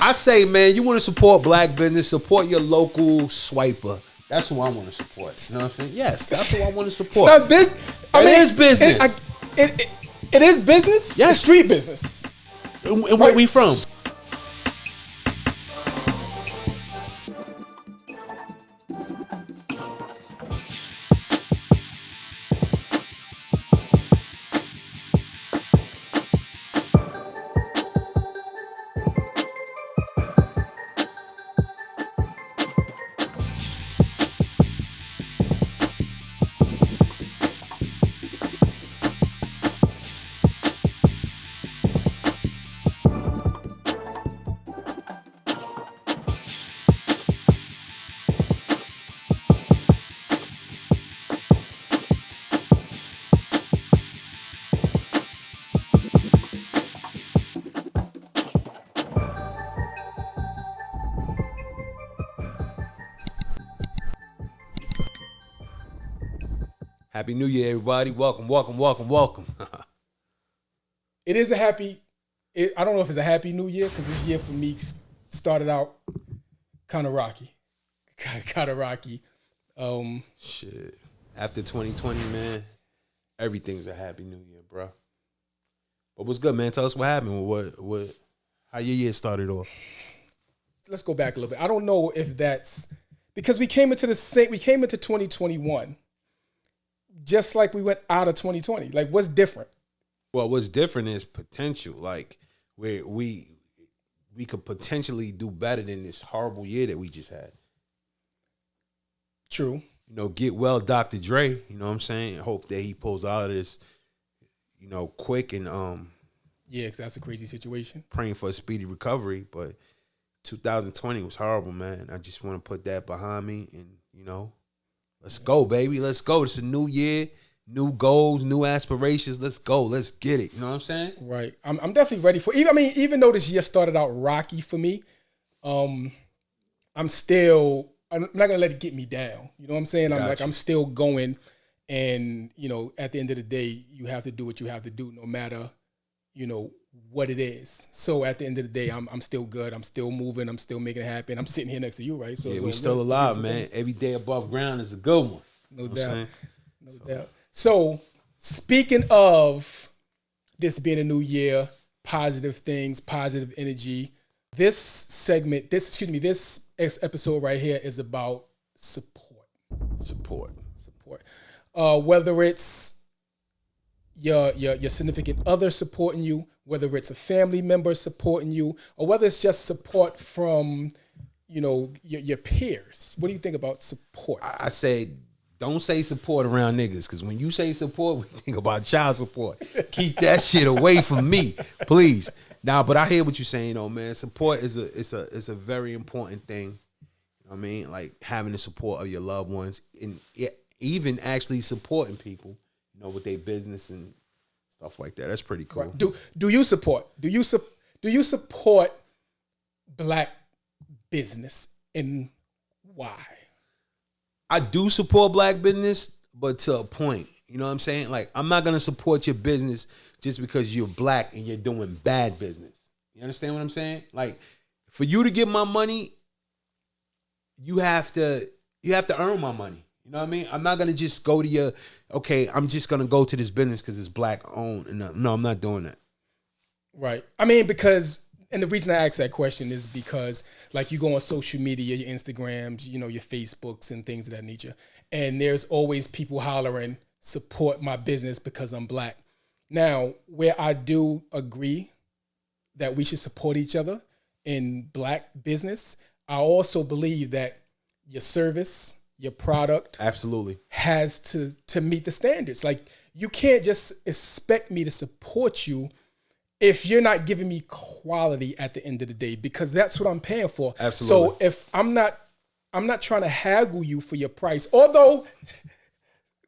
I say, man, you want to support black business, support your local swiper. That's who I want to support. You know what I'm saying? Yes, that's who I want to support. It's not business. It is business. It is business? Yes. It's street business. And where we from? Happy New Year, everybody. Welcome. It is a happy, I don't know if it's a happy new year because this year for me started out kind of rocky. Shit. After 2020, man, everything's a happy new year, bro. But what's good, man? Tell us what happened. How your year started off. Let's go back a little bit. I don't know if that's because we came into 2021 just like we went out of 2020. Like, what's different? Well, what's different is potential. Like, where we could potentially do better than this horrible year that we just had. True. You know, get well, Dr. Dre. You know what I'm saying? Hope that he pulls out of this, you know, quick and yeah, because that's a crazy situation. Praying for a speedy recovery. But 2020 was horrible, man. I just want to put that behind me and, you know, let's go, baby. Let's go. It's a new year, new goals, new aspirations. Let's go. Let's get it. You know what I'm saying? Right. I'm definitely ready for. Even though this year started out rocky for me, I'm not gonna let it get me down. You know what I'm saying? I'm still going, and you know, at the end of the day, you have to do what you have to do, no matter, you know, what it is. So at the end of the day, I'm still good. I'm still moving. I'm still making it happen. I'm sitting here next to you, right? So yeah, we still alive, man. Every day above ground is a good one. No doubt. No doubt. So speaking of this being a new year, positive things, positive energy. This episode right here is about support. Whether it's your significant other supporting you, whether it's a family member supporting you, or whether it's just support from, you know, your peers. What do you think about support? I say, don't say support around niggas, because when you say support, we think about child support. Keep that shit away from me, please. Nah, but I hear what you're saying, though, man. Support is a very important thing. You know what I mean? Like having the support of your loved ones, and even actually supporting people, you know, with their business and stuff like that. That's pretty cool. Right. Do you support black business, and why? I do support black business, but to a point. You know what I'm saying? Like, I'm not going to support your business just because you're black and you're doing bad business. You understand what I'm saying? Like, for you to get my money, you have to earn my money. You know what I mean? I'm not going to just go to I'm just going to go to this business because it's black owned. No, I'm not doing that. Right. And the reason I ask that question is because, like, you go on social media, your Instagrams, you know, your Facebooks and things of that nature, and there's always people hollering, support my business because I'm black. Now, where I do agree that we should support each other in black business, I also believe that your service, your product absolutely has to meet the standards. Like, you can't just expect me to support you if you're not giving me quality at the end of the day, because that's what I'm paying for. Absolutely. So if I'm not trying to haggle you for your price, although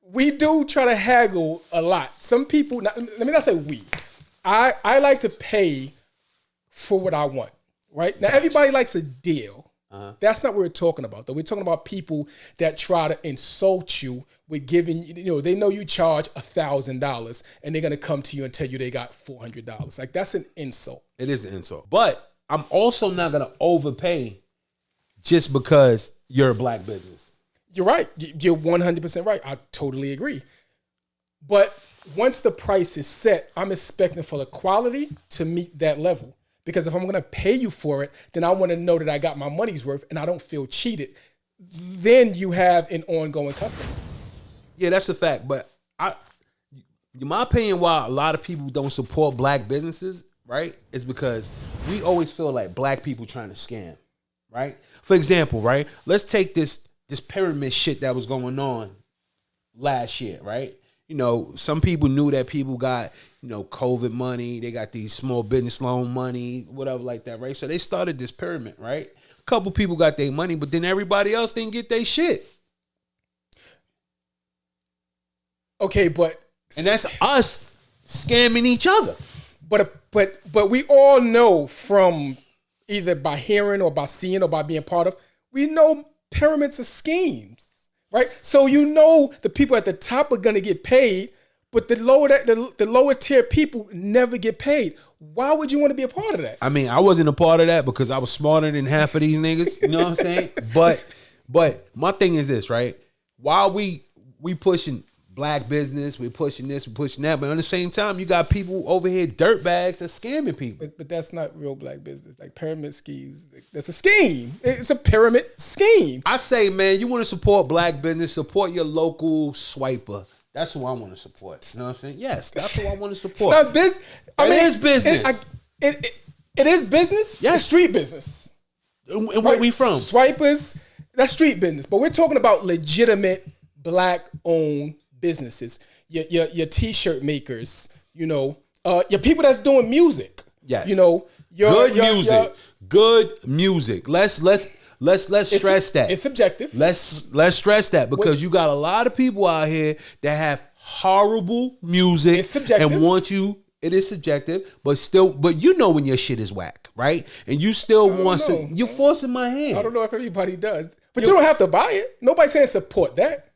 we do try to haggle a lot. Some people, let me not say we. I like to pay for what I want, right? Now, everybody likes a deal. That's not what we're talking about, though. We're talking about people that try to insult you with giving, you know, they know you charge $1,000 and they're going to come to you and tell you they got $400. Like, that's an insult. It is an insult. But I'm also not gonna overpay just because you're a black business. You're right. You're 100% right. I totally agree. But once the price is set, I'm expecting for the quality to meet that level. Because if I'm going to pay you for it, then I want to know that I got my money's worth and I don't feel cheated. Then you have an ongoing customer. Yeah, that's a fact. But in my opinion, why a lot of people don't support black businesses, right, is because we always feel like black people trying to scam, right? For example, right, let's take this pyramid shit that was going on last year, right? You know, some people knew that people got, you know, COVID money. They got these small business loan money, whatever like that, right? So they started this pyramid, right? A couple people got their money, but then everybody else didn't get their shit. Okay, and that's us scamming each other. But we all know from either by hearing or by seeing or by being part of, we know pyramids are schemes, right? So you know the people at the top are gonna get paid, but the lower tier people never get paid. Why would you want to be a part of that? I mean, I wasn't a part of that because I was smarter than half of these niggas. You know what I'm saying? But my thing is this, right? While we pushing black business, we're pushing this, we're pushing that, but at the same time, you got people over here, dirtbags, that's scamming people. But that's not real black business. Like pyramid schemes, that's a scheme. It's a pyramid scheme. I say, man, you want to support black business, support your local swiper. That's who I want to support. You know what I'm saying? Yes, that's who I want to support. It's not business. It is business. It is business. Yes. It's street business. And where we from? Swipers, that's street business. But we're talking about legitimate black-owned businesses. Your t-shirt makers, you know, your people that's doing music. Yes. You know, good music. Let's stress that. It's subjective. Let's stress that because you got a lot of people out here that have horrible music. It's subjective. And want you. It is subjective, but you know when your shit is whack, right? And you still want to. You're forcing my hand. I don't know if everybody does, but you don't have to buy it. Nobody's saying support that.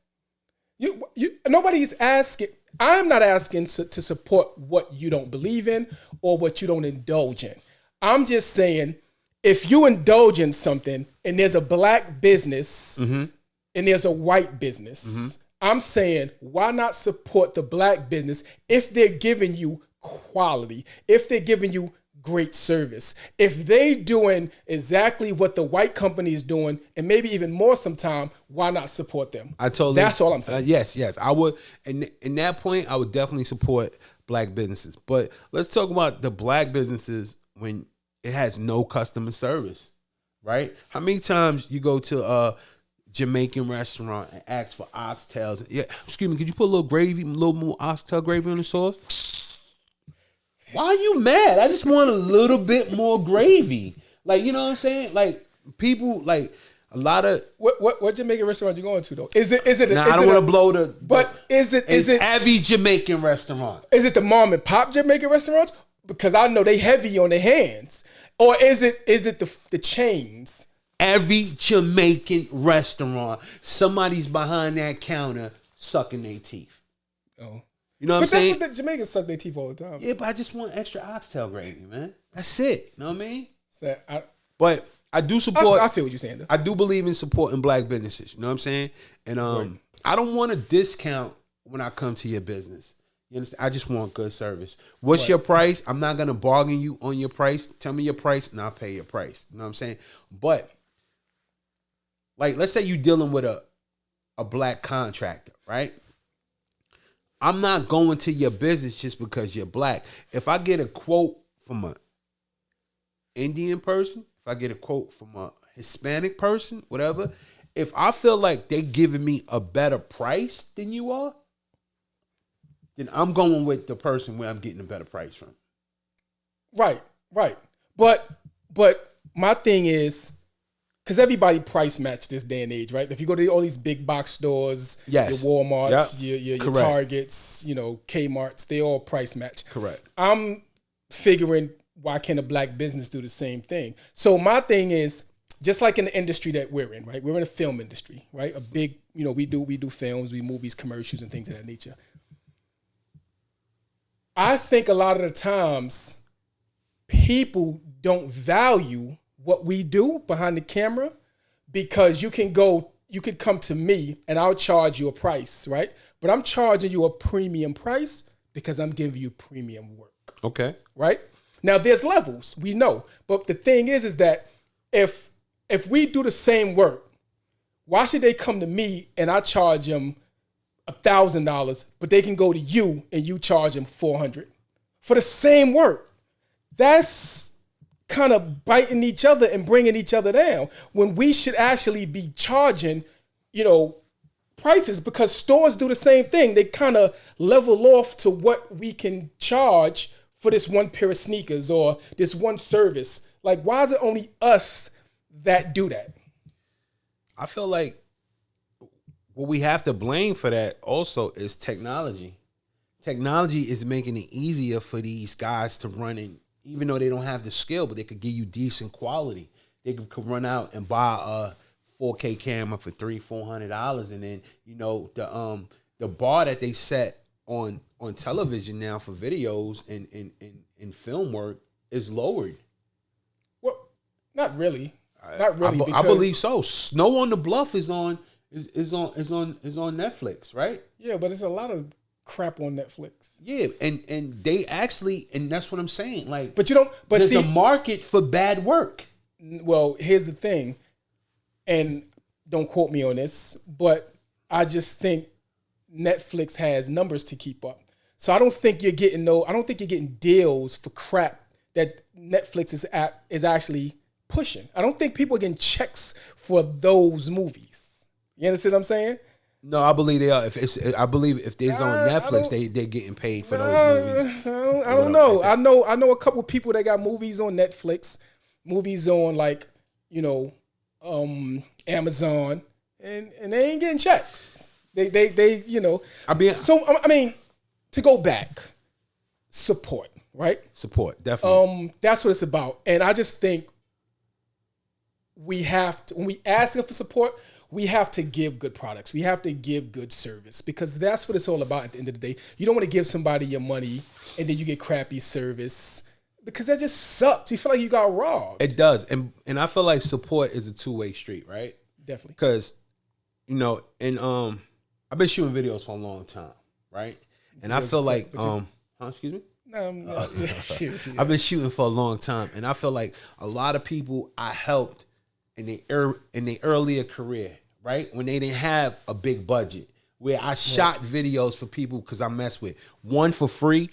Nobody's asking. I'm not asking to support what you don't believe in or what you don't indulge in. I'm just saying if you indulge in something and there's a black business and there's a white business, I'm saying why not support the black business if they're giving you quality, if they're giving you great service, if they doing exactly what the white company is doing and maybe even more sometime, why not support them? That's all I'm saying. Yes, I would. And in that point, I would definitely support black businesses. But let's talk about the black businesses when it has no customer service, right? How many times you go to a Jamaican restaurant and ask for oxtails? Yeah, excuse me, could you put a little gravy, a little more oxtail gravy on the sauce? Why are you mad? I just want a little bit more gravy. Like, you know what I'm saying? Like, people, like, a lot of... What Jamaican restaurant you going to, though? Is it? Nah, I don't want to blow the... But is it... Heavy Jamaican restaurant. Is it the mom and pop Jamaican restaurants? Because I know they heavy on their hands. Or is it the chains? Every Jamaican restaurant, somebody's behind that counter sucking their teeth. Oh. You know what I'm saying? But that's what the Jamaicans suck their teeth all the time. Yeah, but I just want extra oxtail gravy, man. That's it. You know what I mean? So but I do support... I feel what you're saying, though. I do believe in supporting black businesses. You know what I'm saying? And right. I don't want a discount when I come to your business. You understand? I just want good service. What's your price? I'm not going to bargain you on your price. Tell me your price and I'll pay your price. You know what I'm saying? But, like, let's say you're dealing with a black contractor, right? I'm not going to your business just because you're black. If I get a quote from an Indian person, if I get a quote from a Hispanic person, whatever, if I feel like they giving me a better price than you are, then I'm going with the person where I'm getting a better price from. Right. But my thing is, because everybody price match this day and age, right? If you go to all these big box stores, yes. your Walmarts, your Targets, you know, Kmarts, they all price match. Correct. I'm figuring, why can't a black business do the same thing? So my thing is, just like in the industry that we're in, right? We're in a film industry, right? A big, you know, we do films, we movies, commercials, and things of that nature. I think a lot of the times people don't value what we do behind the camera, because you can come to me and I'll charge you a price, right? But I'm charging you a premium price because I'm giving you premium work. Okay. Right? Now there's levels, we know. But the thing is that if we do the same work, why should they come to me and I charge them $1,000, but they can go to you and you charge them $400 for the same work? That's kind of biting each other and bringing each other down, when we should actually be charging, prices, because stores do the same thing. They kind of level off to what we can charge for this one pair of sneakers or this one service. Like, why is it only us that do that? I feel like what we have to blame for that also is technology. Technology is making it easier for these guys to run in, even though they don't have the skill, but they could give you decent quality. They could run out and buy a 4K camera for $300-$400, and then the bar that they set on television now for videos and film work is lowered. Well, not really. Not really. I believe so. Snow on the Bluff is on Netflix, right? Yeah, but it's a lot of crap on Netflix. Yeah, and they actually, and that's what I'm saying. Like, but you don't. But there's a market for bad work. Well, here's the thing, and don't quote me on this, but I just think Netflix has numbers to keep up. So I don't think you're getting deals for crap that Netflix is actually pushing. I don't think people are getting checks for those movies. You understand what I'm saying? No, I believe they are. I believe if they're on Netflix, they're getting paid for those movies. I don't know. I know a couple of people that got movies on Netflix, movies on Amazon, and they ain't getting checks. They to go back, support, right? Support, definitely. That's what it's about. And I just think we have to, when we ask for support, we have to give good products. We have to give good service, because that's what it's all about at the end of the day. You don't want to give somebody your money and then you get crappy service, because that just sucks. You feel like you got robbed. It does. And I feel like support is a two-way street, right? Definitely. Because, I've been shooting videos for a long time, right? And I feel like, excuse me? I've been shooting for a long time, and I feel like a lot of people I helped in their earlier career, right? When they didn't have a big budget, where I shot videos for people because I messed with, one for free,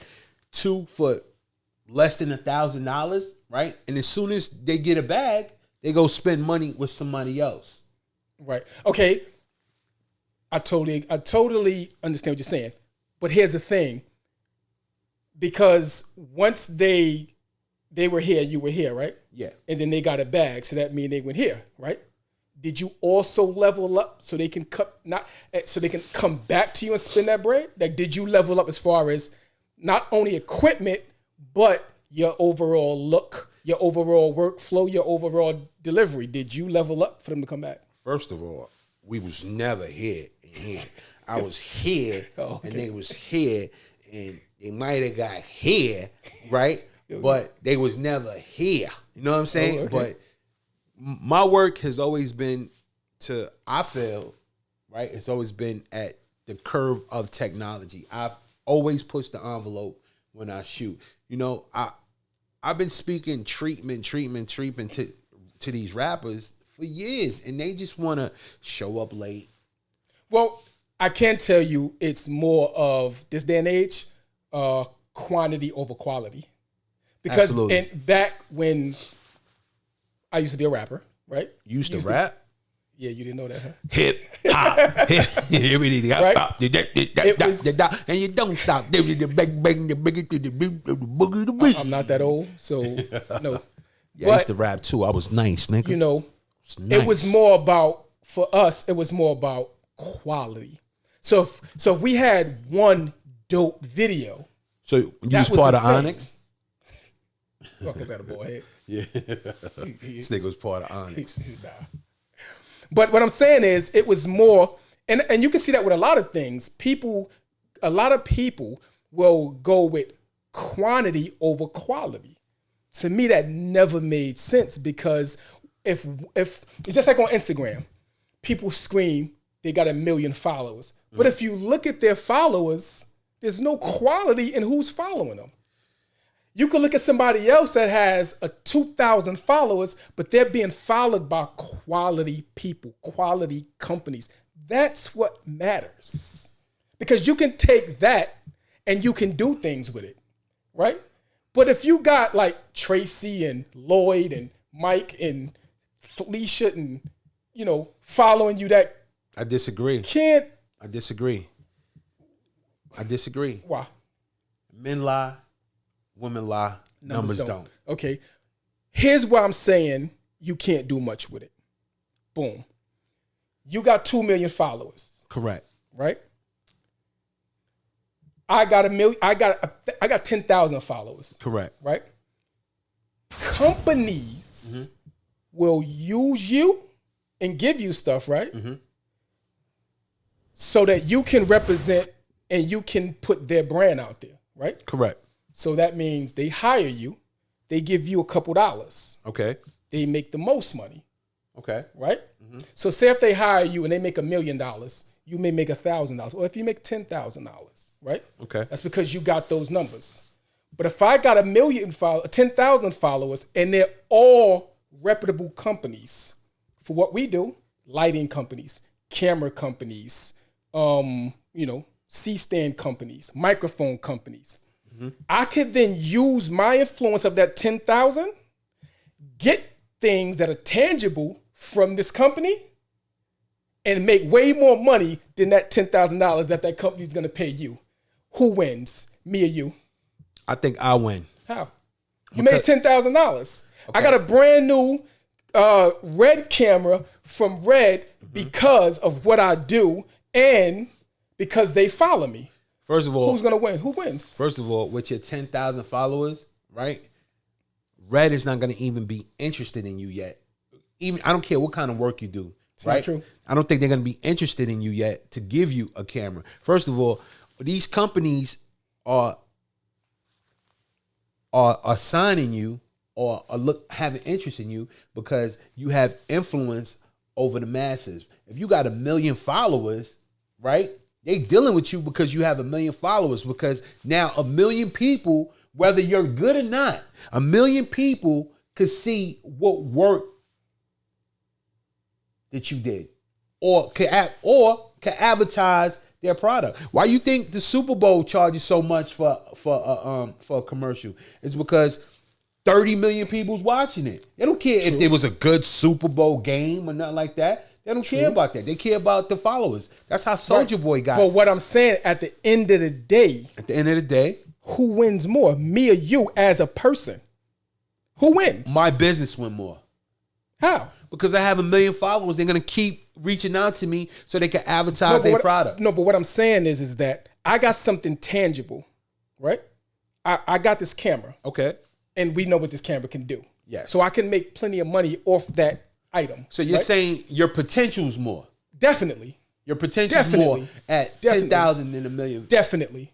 two for less than $1,000, right? And as soon as they get a bag, they go spend money with somebody else. Right. Okay. I totally understand what you're saying. But here's the thing. Because once they were here, you were here, right? Yeah. And then they got a bag, so that means they went here, right? Did you also level up so they can come back to you and spend that bread? Like, did you level up as far as not only equipment, but your overall look, your overall workflow, your overall delivery? Did you level up for them to come back? First of all, we was never here and here. I was here, and they was here, and they might have got here, right? But they was never here. You know what I'm saying? Okay. But my work has always been I feel, right? It's always been at the curve of technology. I've always pushed the envelope when I shoot. I've been speaking treatment to these rappers for years, and they just want to show up late. Well, I can tell you it's more of this day and age, quantity over quality. Because back when I used to be a rapper, right? You used to rap? Yeah, you didn't know that, huh? Hip hop, right? And you don't stop. I'm not that old, so no. Yeah, I used to rap too. I was nice, nigga. It was more about, for us, it was more about quality. So if we had one dope video. So you was part of Onyx? Well, because I had a boy head. Yeah. This nigga was part of Onyx. Nah. But what I'm saying is, it was more, and you can see that with a lot of things. A lot of people will go with quantity over quality. To me, that never made sense, because if it's just like on Instagram, people scream they got 1 million followers. But if you look at their followers, there's no quality in who's following them. You could look at somebody else that has 2,000 followers, but they're being followed by quality people, quality companies. That's what matters. Because you can take that and you can do things with it, right? But if you got like Tracy and Lloyd and Mike and Felicia and, following you, that I disagree. can't. I disagree. Why? Men lie, women lie, numbers don't. Okay. Here's why I'm saying you can't do much with it. Boom. You got 2 million followers. Correct. Right? I got 1 million. I got 10,000 followers. Correct. Right? Companies will use you and give you stuff, right? So that you can represent and you can put their brand out there, right? Correct. So that means they hire you, they give you a couple dollars. Okay. They make the most money. Okay. Right? So say if they hire you and they make $1 million, you may make $1,000. Or if you make $10,000, right? Okay. That's because you got those numbers. But if I got 10,000 followers and they're all reputable companies for what we do, lighting companies, camera companies, C-stand companies, microphone companies, I could then use my influence of that 10,000, get things that are tangible from this company, and make way more money than that $10,000 that company is going to pay you. Who wins? Me or you? I think I win. How? You made $10,000. I got a brand new Red camera from Red because of what I do and because they follow me. First of all, who's going to win? Who wins? First of all, with your 10,000 followers, right? Red is not going to even be interested in you yet. Even I don't care what kind of work you do. It's right? not true. I don't think they're going to be interested in you yet to give you a camera. First of all, these companies are signing you or have an interest in you because you have influence over the masses. If you got 1 million followers, right? They dealing with you because you have 1 million followers, because now 1 million people, whether you're good or not, 1 million people could see what work that you did or can advertise their product. Why you think the Super Bowl charges so much for a commercial? It's because 30 million people's watching it. They don't care if there was a good Super Bowl game or nothing like that. They don't care about that. They care about the followers. That's how Soulja Boy got But it. what I'm saying, at the end of the day, who wins more, me or you as a person? Who wins? My business win more. How? Because I have 1 million followers. They're going to keep reaching out to me so they can advertise their product. No, but what I'm saying is that I got something tangible, right? I got this camera. Okay. And we know what this camera can do. Yes. So I can make plenty of money off that item. So you're saying your potential's more. Definitely. Your potential's more at 10,000 than 1 million. Definitely.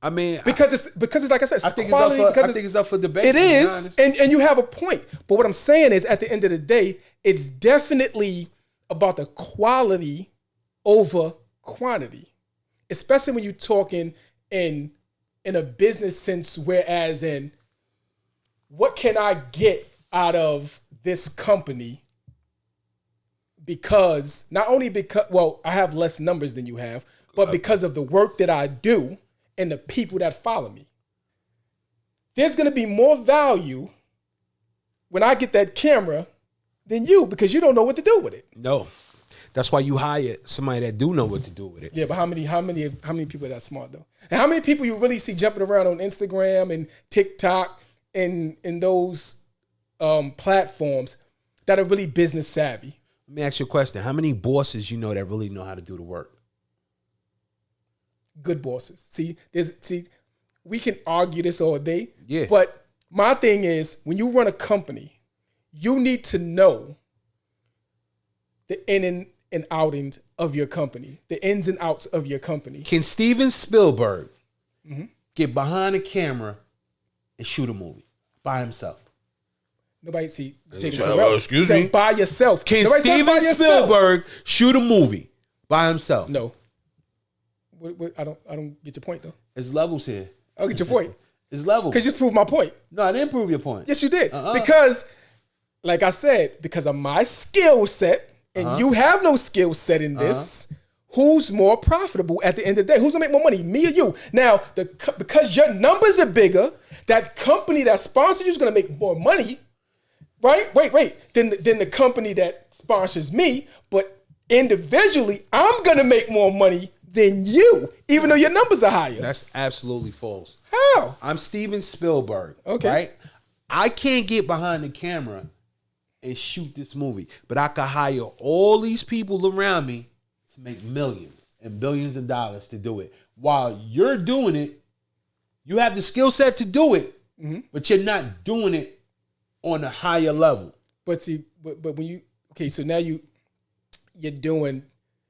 I mean, because it's like I said, I think quality, it's up for debate. It is, and you have a point. But what I'm saying is, at the end of the day, it's definitely about the quality over quantity, especially when you're talking in a business sense. Whereas in, what can I get out of this company? Because not only I have less numbers than you have, but because of the work that I do and the people that follow me. There's going to be more value when I get that camera than you, because you don't know what to do with it. No. That's why you hire somebody that do know what to do with it. Yeah, but how many people are that smart though? And how many people you really see jumping around on Instagram and TikTok and those platforms that are really business savvy? Let me ask you a question. How many bosses you know that really know how to do the work? Good bosses. See, we can argue this all day. Yeah. But my thing is, when you run a company, you need to know the in and outings of your company, the ins and outs of your company. Can Steven Spielberg get behind the camera and shoot a movie by himself? Nobody see. Take it somewhere else. Excuse me? By yourself. Can Nobody said by Steven yourself. Spielberg shoot a movie by himself? No. I don't get your point though. There's levels here. I don't get your point. There's levels. Because you just proved my point. No, I didn't prove your point. Yes, you did. Because, like I said, because of my skill set, and you have no skill set in this, who's more profitable at the end of the day? Who's gonna make more money, me or you? Now, because your numbers are bigger, that company that sponsors you is gonna make more money, right? Wait. Than the company that sponsors me, but individually, I'm gonna make more money than you, even though your numbers are higher. That's absolutely false. How? I'm Steven Spielberg. Okay. Right? I can't get behind the camera and shoot this movie, but I could hire all these people around me to make millions and billions of dollars to do it. While you're doing it, you have the skill set to do it, but you're not doing it on a higher level. But see, but when you so now you're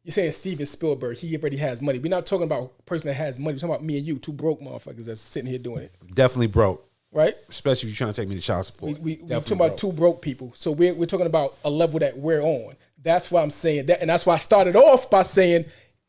saying Steven Spielberg, he already has money. We're not talking about a person that has money. We're talking about me and you, two broke motherfuckers that's sitting here doing it. Definitely broke. Right? Especially if you're trying to take me to child support. We're talking about two broke people. So we're talking about a level that we're on. That's why I'm saying that. And that's why I started off by saying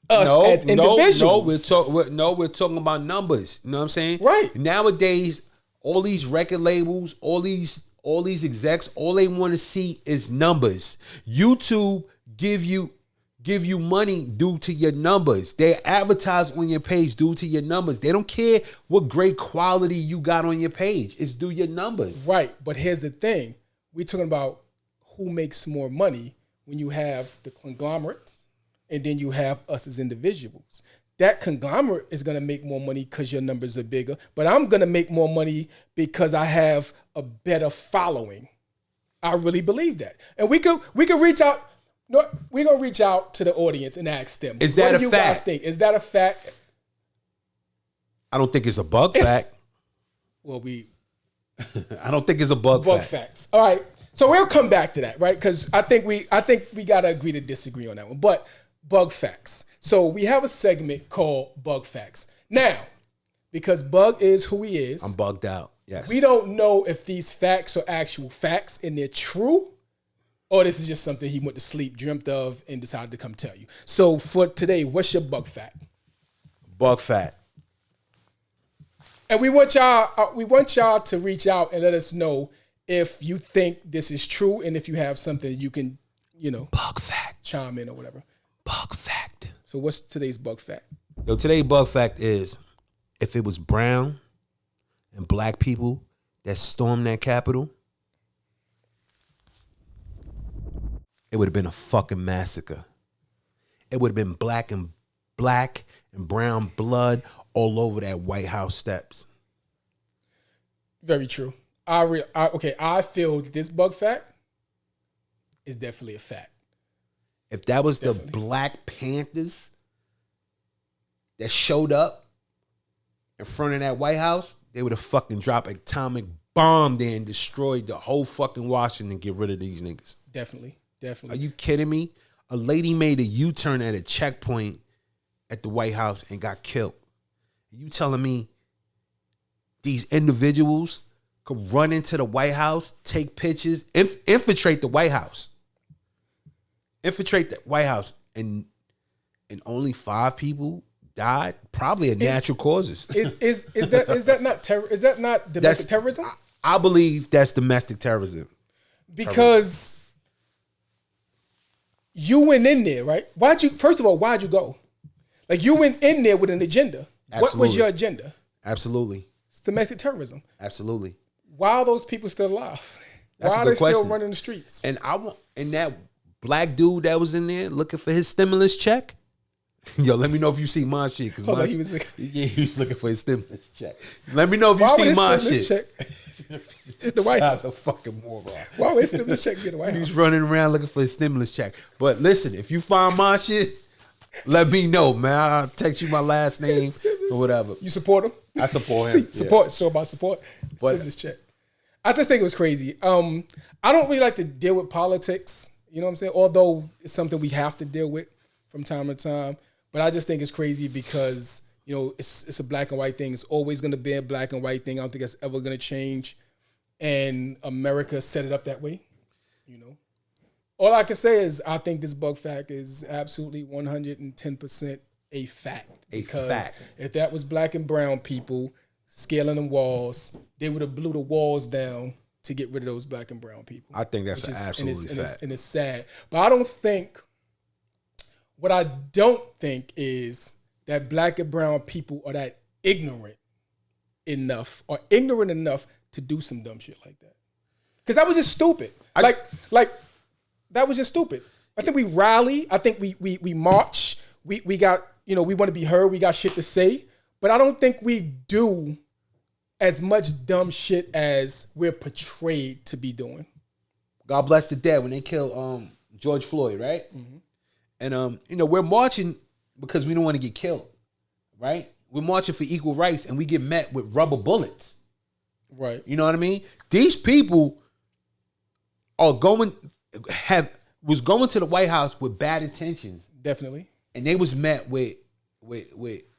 us as individuals. We're talking about numbers. You know what I'm saying? Right. Nowadays, all these record labels, all these execs, all they want to see is numbers. YouTube give you money due to your numbers. They advertise on your page due to your numbers. They don't care what great quality you got on your page. It's due your numbers. Right. But here's the thing. We're talking about who makes more money when you have the conglomerates and then you have us as individuals. That conglomerate is going to make more money because your numbers are bigger. But I'm going to make more money because I have a better following. I really believe that. And we could reach out. No, we're gonna reach out to the audience and ask them. Is that what a do you fact? guys think? Is that a fact? I don't think it's a bug fact. Well, I don't think it's a bug facts. All right, so we'll come back to that, right? Because I think we gotta agree to disagree on that one. But bug facts. So we have a segment called Bug Facts. Now, because Bug is who he is, I'm bugged out. Yes. We don't know if these facts are actual facts and they're true. Or this is just something he went to sleep, dreamt of, and decided to come tell you. So for today, what's your bug fact? Bug fact. And we want y'all to reach out and let us know if you think this is true and if you have something you can, bug fact, chime in or whatever. Bug fact. So what's today's bug fact? Yo, today's bug fact is if it was brown and black people that stormed that Capitol, it would have been a fucking massacre. It would have been black and brown blood all over that White House steps. Very true. I feel this bug fact is definitely a fact. If that was the Black Panthers that showed up in front of that White House, they would have fucking dropped an atomic bomb there and destroyed the whole fucking Washington and get rid of these niggas. Definitely. Are you kidding me? A lady made a U-turn at a checkpoint at the White House and got killed. You telling me these individuals could run into the White House, take pictures, infiltrate the White House, and only 5 people died? Probably of natural causes. Is that not terror? Is that not domestic terrorism? I believe that's domestic terrorism. Because you went in there, right? Why'd you go? Like, you went in there with an agenda. Absolutely. What was your agenda? Absolutely. It's domestic terrorism. Absolutely. Why are those people still alive? That's Why a are good they question. still running the streets? And that black dude that was in there looking for his stimulus check. Yo, let me know if you see my shit. He was looking for his stimulus check. Let me know if you see my shit. It's the White House. Guy's a fucking moron. Why would his stimulus check get the White House? He's running around looking for his stimulus check. But listen, if you find my shit, let me know, man. I'll text you my last name or whatever. You support him? I support him. Support. So about support. Stimulus check. I just think it was crazy. I don't really like to deal with politics. You know what I'm saying? Although it's something we have to deal with from time to time. But I just think it's crazy because, You know, it's a black and white thing. It's always going to be a black and white thing. I don't think that's ever going to change. And America set it up that way. You know, all I can say is I think this bug fact is absolutely 110% a fact. Because if that was black and brown people scaling the walls, they would have blew the walls down to get rid of those black and brown people. I think that's an absolute fact. And it's sad. But I don't think, what I don't think is that black and brown people are that ignorant enough to do some dumb shit like that. Because that was just stupid. Like that was just stupid. I think we rally. I think we march. We got, you know, we want to be heard. We got shit to say. But I don't think we do as much dumb shit as we're portrayed to be doing. God bless the dead when they killed George Floyd, right? Mm-hmm. And you know, we're marching because we don't want to get killed, right? We're marching for equal rights, and we get met with rubber bullets. Right. You know what I mean? These people are going to the White House with bad intentions. Definitely. And they was met with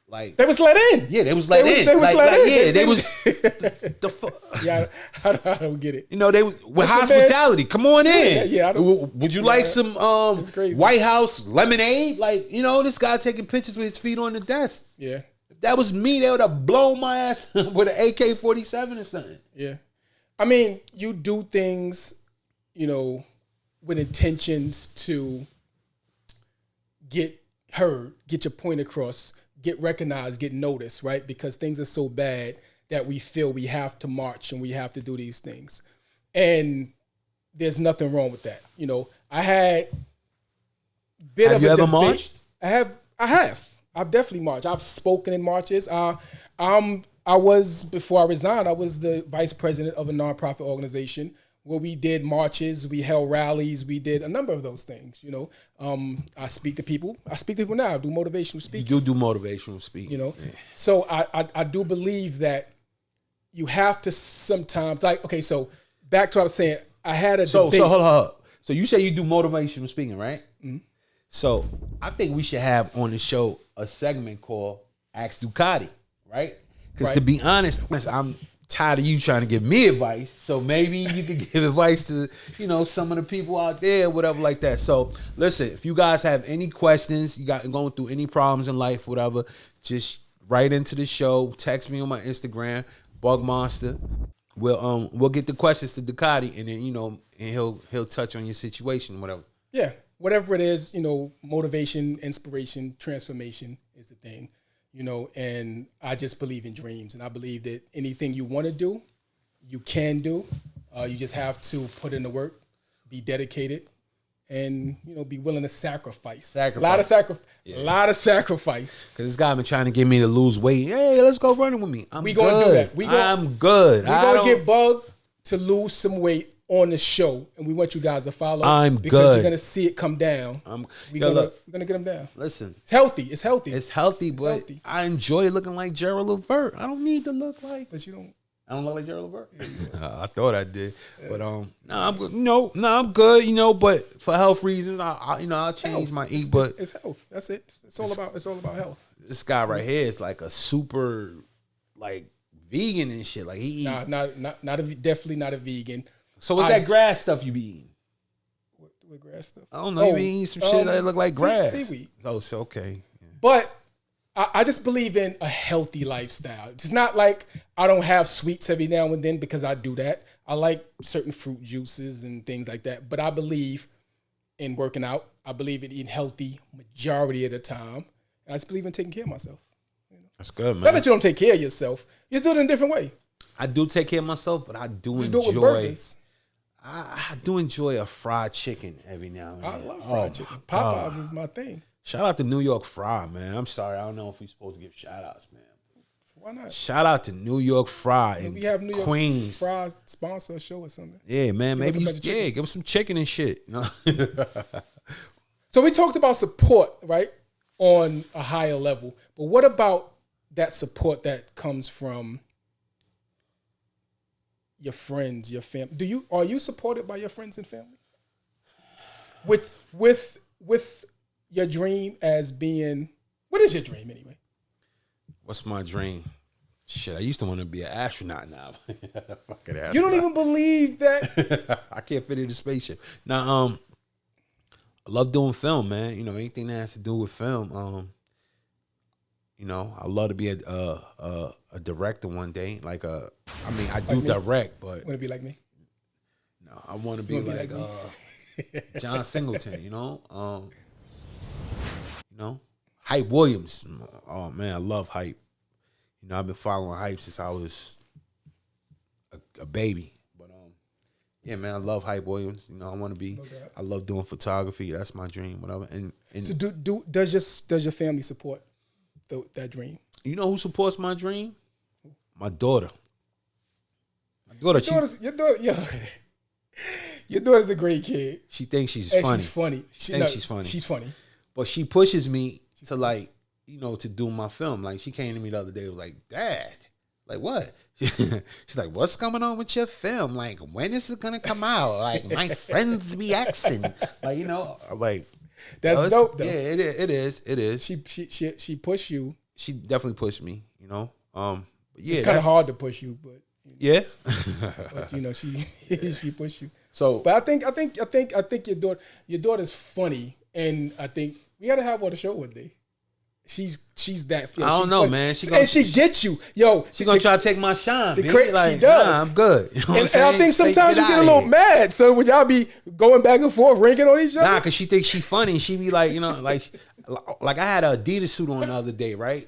like, they was let in. Yeah, they was let in. They was let in. Yeah, they was the fuck. Yeah, I don't get it. You know, they was with hospitality. Come on in. Yeah. Would you like some White House lemonade? Like, you know, this guy taking pictures with his feet on the desk. Yeah. If that was me, they would have blown my ass with an AK-47 or something. Yeah. I mean, you do things, you know, with intentions to get heard, get your point across, get recognized, get noticed, right? Because things are so bad that we feel we have to march and we have to do these things. And there's nothing wrong with that. You know, I had Have you ever marched? I have. I've definitely marched. I've spoken in marches. I was, before I resigned, I was the vice president of a nonprofit organization where we did marches, we held rallies, we did a number of those things. You know, I speak to people. I speak to people now. I do motivational speaking. You do motivational speaking. You know, so I do believe that you have to sometimes, like, okay, so back to what I was saying. I had a debate. So hold on. So you say you do motivational speaking, right? Mm-hmm. So I think we should have on the show a segment called Ask Ducatti, right? Because to be honest, I'm tired of you trying to give me advice. So maybe you could give advice to, you know, some of the people out there, whatever like that. So listen, if you guys have any questions, you got going through any problems in life, whatever, just write into the show. Text me on my Instagram, Bugmonstar. We'll get the questions to Ducatti, and then, you know, and he'll touch on your situation, whatever. Yeah, whatever it is, you know, motivation, inspiration, transformation is the thing. You know, and I just believe in dreams, and I believe that anything you want to do, you can do. You just have to put in the work, be dedicated, and, you know, be willing to sacrifice. A lot of sacrifice. Because this guy been trying to get me to lose weight. Hey, let's go running with me. We gonna do that. I'm good. We're gonna get Bug to lose some weight on the show, and we want you guys to follow. Because you're gonna see it come down. We're gonna get him down. Listen, it's healthy. It's healthy, but I enjoy looking like Cherer Sainte. I don't need to look like. But you don't. I don't look like Cherer Sainte. I thought I did, but I'm good. No, I'm good. You know, but for health reasons, I'll change my eat. But it's health. That's it. It's all about health. This guy right here is like a super, like, vegan and shit. Like he definitely not a vegan. So what's that grass stuff you be eating? What grass stuff? I don't know. You be eating some shit that look like grass. Seaweed. Oh, so okay. Yeah. But I just believe in a healthy lifestyle. It's not like I don't have sweets every now and then because I do that. I like certain fruit juices and things like that. But I believe in working out. I believe in eating healthy majority of the time. And I just believe in taking care of myself. You know? That's good, man. Not that you don't take care of yourself. You just do it in a different way. I do take care of myself, but I do do it with burgers. I do enjoy a fried chicken every now and then. I love fried chicken. Popeyes is my thing. Shout out to New York Fry, man. I'm sorry, I don't know if we're supposed to give shout outs, man. Why not? Shout out to New York Fry in we have New York Queens. Fry sponsor a show or something. Yeah, man. Maybe give us some chicken and shit. You know? So we talked about support, right, on a higher level. But what about that support that comes from your friends, your family? Are you supported by your friends and family? With your dream as being, what is your dream anyway? What's my dream? Shit, I used to want to be an astronaut now. Fucking astronaut. You don't even believe that? I can't fit in the spaceship. Now, I love doing film, man. You know, anything that has to do with film. You know, I love to be a director one day. Like I do like direct, but want to be like me? No, I want to be like John Singleton. You know, Hype Williams. Oh man, I love Hype. You know, I've been following Hype since I was a baby. But yeah, man, I love Hype Williams. You know, I want to be. Okay. I love doing photography. That's my dream. Whatever. And so does your family support that dream? You know who supports my dream? My daughter. Your daughter's a great kid. She thinks she's and funny. She's funny. She's funny. She's funny. But she pushes me to like, you know, to do my film. Like she came to me the other day, was like, Dad, like what? She's like, what's going on with your film? Like, when is it gonna come out? Like my friends be asking. Like, you know, like that's dope though. Yeah, it is. She pushed you. She definitely pushed me, you know. But yeah, it's kind of hard to push you, but yeah. But you know, she pushed you. So, but I think your daughter's funny, and I think we gotta have her on the show one day. She's that. I don't know, funny. Man. She gets you, yo. She gonna try to take my shine. Like, she does. Nah, I'm good. You know and I think sometimes you get a little mad. So when y'all be going back and forth, ranking on each other. Nah, cause she thinks she funny. She be like, you know, like I had a Adidas suit on the other day, right?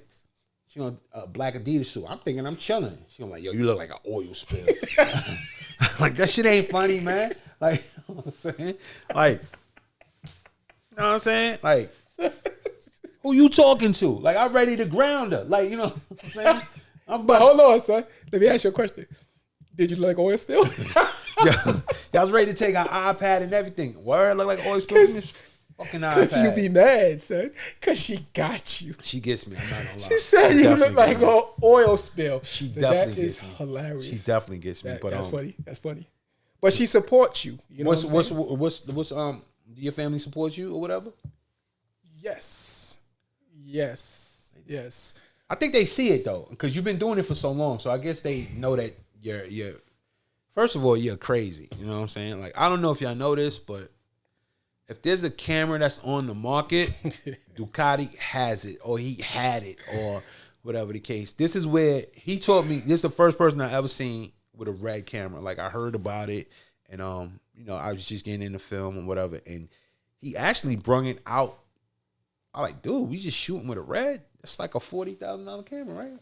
She on a black Adidas suit. I'm thinking I'm chilling. She gonna like, yo, you look like an oil spill. Like that shit ain't funny, man. Like, you know what I'm saying? Like, you know what I'm saying? Like, who you talking to? Like, I'm ready to ground her. Like, you know what I'm saying? But hold on, son. Let me ask you a question. Did you look like oil spill? Yeah, I was ready to take our iPad and everything. Word, look like oil spill in this fucking iPad. Cause you be mad, son. Cause she got you. She gets me. I'm not gonna lie. She said you look like an oil spill. She definitely gets me. That is hilarious. She definitely gets me. But that's funny. That's funny. But she supports you. You know what's do your family support you or whatever? Yes. I think they see it though, because you've been doing it for so long. So I guess they know that you're first of all, you're crazy. You know what I'm saying? Like, I don't know if y'all know this, but if there's a camera that's on the market, Ducati has it, or he had it, or whatever the case. This is where he taught me. This is the first person I ever seen with a red camera. Like, I heard about it, and you know, I was just getting into film and whatever, and he actually brung it out. I like, dude, we just shooting with a red. That's like a $40,000 camera,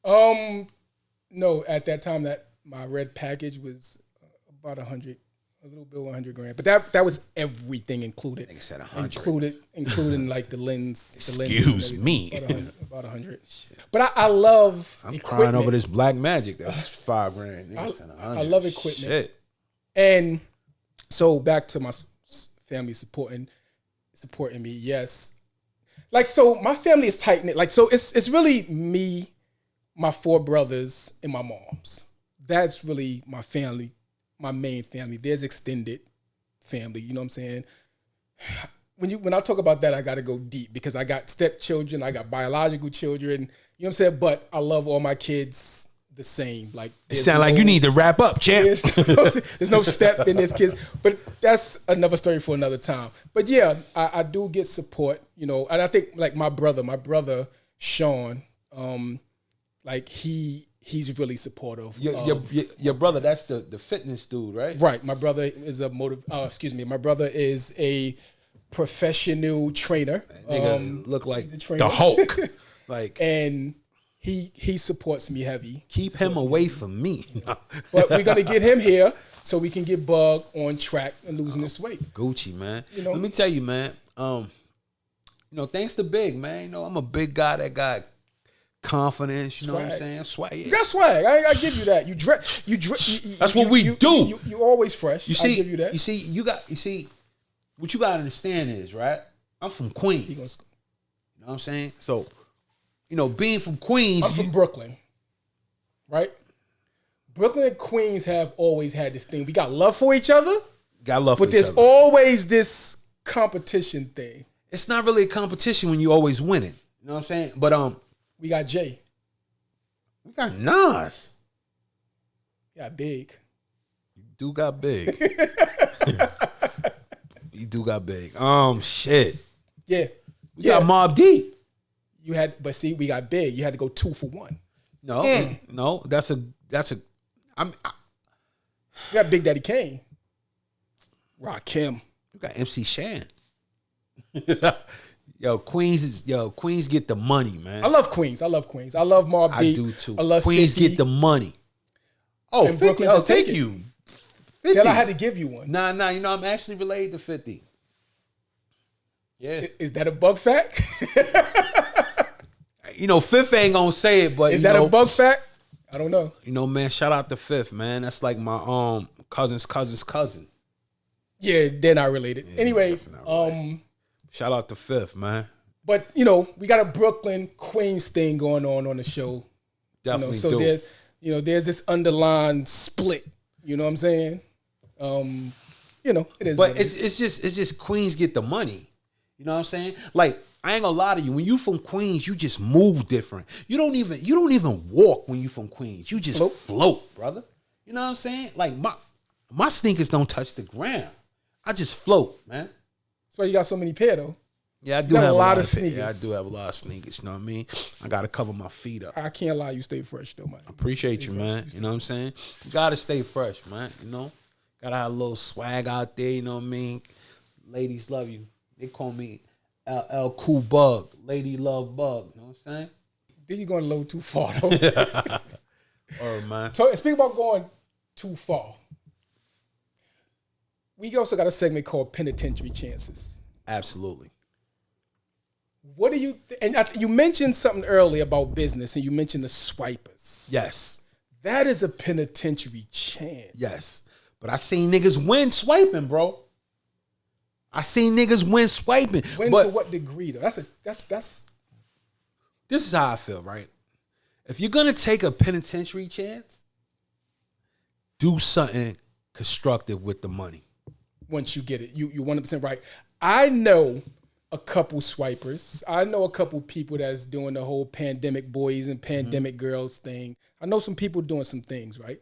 right? No, at that time that my red package was about $100, a little bit over $100,000. But that was everything included. I think said 100. Including like the lens. Excuse me. About 100. But I love. I'm crying over this black magic. That's $5,000. I love equipment. Shit. And so back to my family supporting me. Yes. Like, so my family is tight knit. Like, so it's really me, my 4 brothers, and my moms. That's really my family, my main family. There's extended family. You know what I'm saying? When I talk about that, I got to go deep because I got stepchildren, I got biological children. You know what I'm saying? But I love all my kids the same. Like, it sounds like you need to wrap up, champ. There's no step in this kids, but that's another story for another time. But yeah, I do get support, you know, and I think like my brother Sean, like he's really supportive. Your brother, that's the fitness dude, right? Right. My brother is my brother is a professional trainer. Nigga look like the Hulk. Like, and he supports me heavy. Keep him away from me. But we're gonna get him here so we can get Bug on track and losing this weight. Gucci, man. You know? Let me tell you, man. You know, thanks to Big, man. You know, I'm a big guy that got confidence. You know what I'm saying? Swag. You got swag. I give you that. You dress. That's what we do. You always fresh. You see, I give you that. You see, what you gotta understand is, right? I'm from Queens. You know what I'm saying? So, you know, being from Queens. I'm from Brooklyn, right? Brooklyn and Queens have always had this thing. We got love for each other. But there's always this competition thing. It's not really a competition when you always winning. You know what I'm saying? But We got Jay. We got Nas. We got Big. You do got big. You do got big. Shit. Yeah. We got M.O.D.E. You had, but see, we got Big. You had to go 2 for 1. No, that's a. We got Big Daddy Kane. Rakim. You got MC Shan. Queens get the money, man. I love Queens. I love M.O.D.E. I do too. I love Queens 50. get the money. Oh, And 50, Brooklyn I'll just take take it. you. 50. See, I had to give you one. Nah, you know, I'm actually related to 50. Yeah. Is that a bug fact? You know, Fifth ain't gonna say it, but Is that a bug fact? I don't know. You know, man, shout out to Fifth, man. That's like my cousin's cousin. Yeah, they're not related. Yeah, anyway, shout out to Fifth, man. But you know, we got a Brooklyn Queens thing going on the show. Definitely. So there's this underlying split. You know what I'm saying? You know, it is. But it's just Queens get the money. You know what I'm saying? Like, I ain't gonna lie to you. When you from Queens, you just move different. You don't even walk when you from Queens. You just float, brother. You know what I'm saying? Like my sneakers don't touch the ground. I just float, man. That's why you got so many pair though. Yeah, I do have a lot of sneakers. Yeah, I do have a lot of sneakers. You know what I mean? I gotta cover my feet up. I can't lie, you stay fresh though, man. I appreciate you, man. You know what I'm saying? You gotta stay fresh, man. You know, gotta have a little swag out there. You know what I mean? Ladies love you. They call me L Cool Bug. Lady love Bug. You know what I'm saying? Then you're going a little too far though. All right, man. Speak about going too far. We also got a segment called Penitentiary Chances. Absolutely. What do you you mentioned something earlier about business, and you mentioned the swipers. Yes. That is a penitentiary chance. Yes. But I seen niggas win swiping, bro. I seen niggas win swiping. To what degree though? That's This is how I feel, right? If you're gonna take a penitentiary chance, do something constructive with the money. Once you get it, you 100% right. I know a couple swipers. I know a couple people that's doing the whole pandemic boys and pandemic girls thing. I know some people doing some things, right?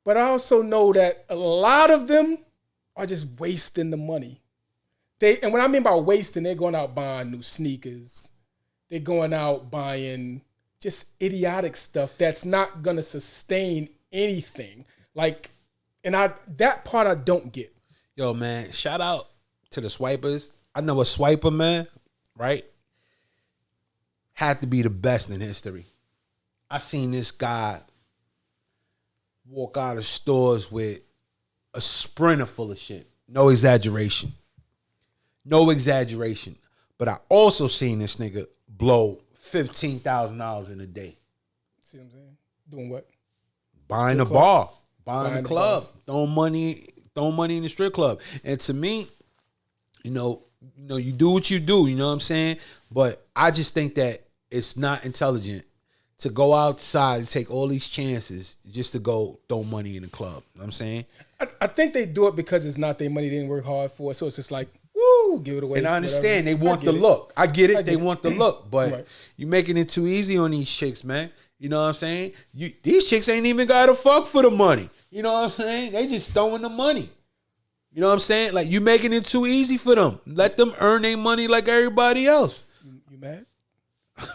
But I also know that a lot of them are just wasting the money. And what I mean by wasting, they're going out buying new sneakers. They're going out buying just idiotic stuff that's not gonna sustain anything. Like, and that part I don't get. Yo, man, shout out to the swipers. I know a swiper, man, right? Had to be the best in history. I seen this guy walk out of stores with a sprinter full of shit. No exaggeration. No exaggeration. But I also seen this nigga blow $15,000 in a day. See what I'm saying? Doing what? Buying a bar. Buying a club. Throwing money in the strip club. And to me, you know, you do what you do, you know what I'm saying? But I just think that it's not intelligent to go outside and take all these chances just to go throw money in the club. You know what I'm saying? I think they do it because it's not their money. They didn't work hard for it. So it's just like, woo, give it away. And I understand. They want the look. I get it. They want the look. But right. You making it too easy on these chicks, man. You know what I'm saying? These chicks ain't even got to fuck for the money. You know what I'm saying? They just throwing the money. You know what I'm saying? Like, you making it too easy for them. Let them earn their money like everybody else. You mad?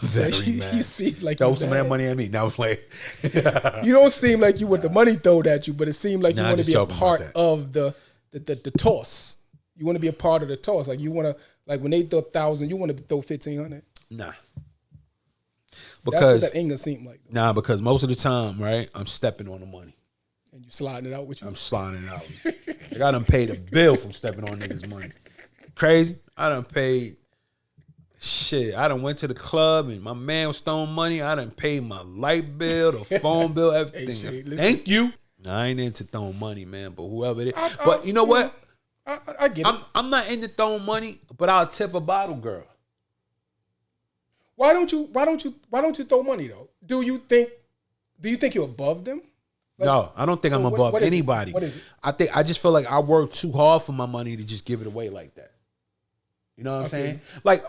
Very mad. You seem like throw you some mad. of that money at me. Now play. You don't seem like you want the money thrown at you, but it seemed like you want to be a part that. of the toss. You want to be a part of the toss. Like, you want to, like, when they throw 1,000, you want to throw 1,500. Nah. That's what that ain't gonna seem like. Nah, because most of the time, right, I'm stepping on the money. And you sliding it out with you? I'm sliding it out. Like, I done paid a bill from stepping on niggas' money. Crazy. I done paid shit. I done went to the club and my man was throwing money. I done paid my light bill, the phone bill, everything. Hey, thank you. Nah, I ain't into throwing money, man, but whoever it is. But you know what? I get it. I'm not into throwing money, but I'll tip a bottle girl. Why don't you throw money though? Do you think you're above them? Like, no, I don't think I'm above anybody. What is it? I just feel like I work too hard for my money to just give it away like that. You know what I'm saying? Like,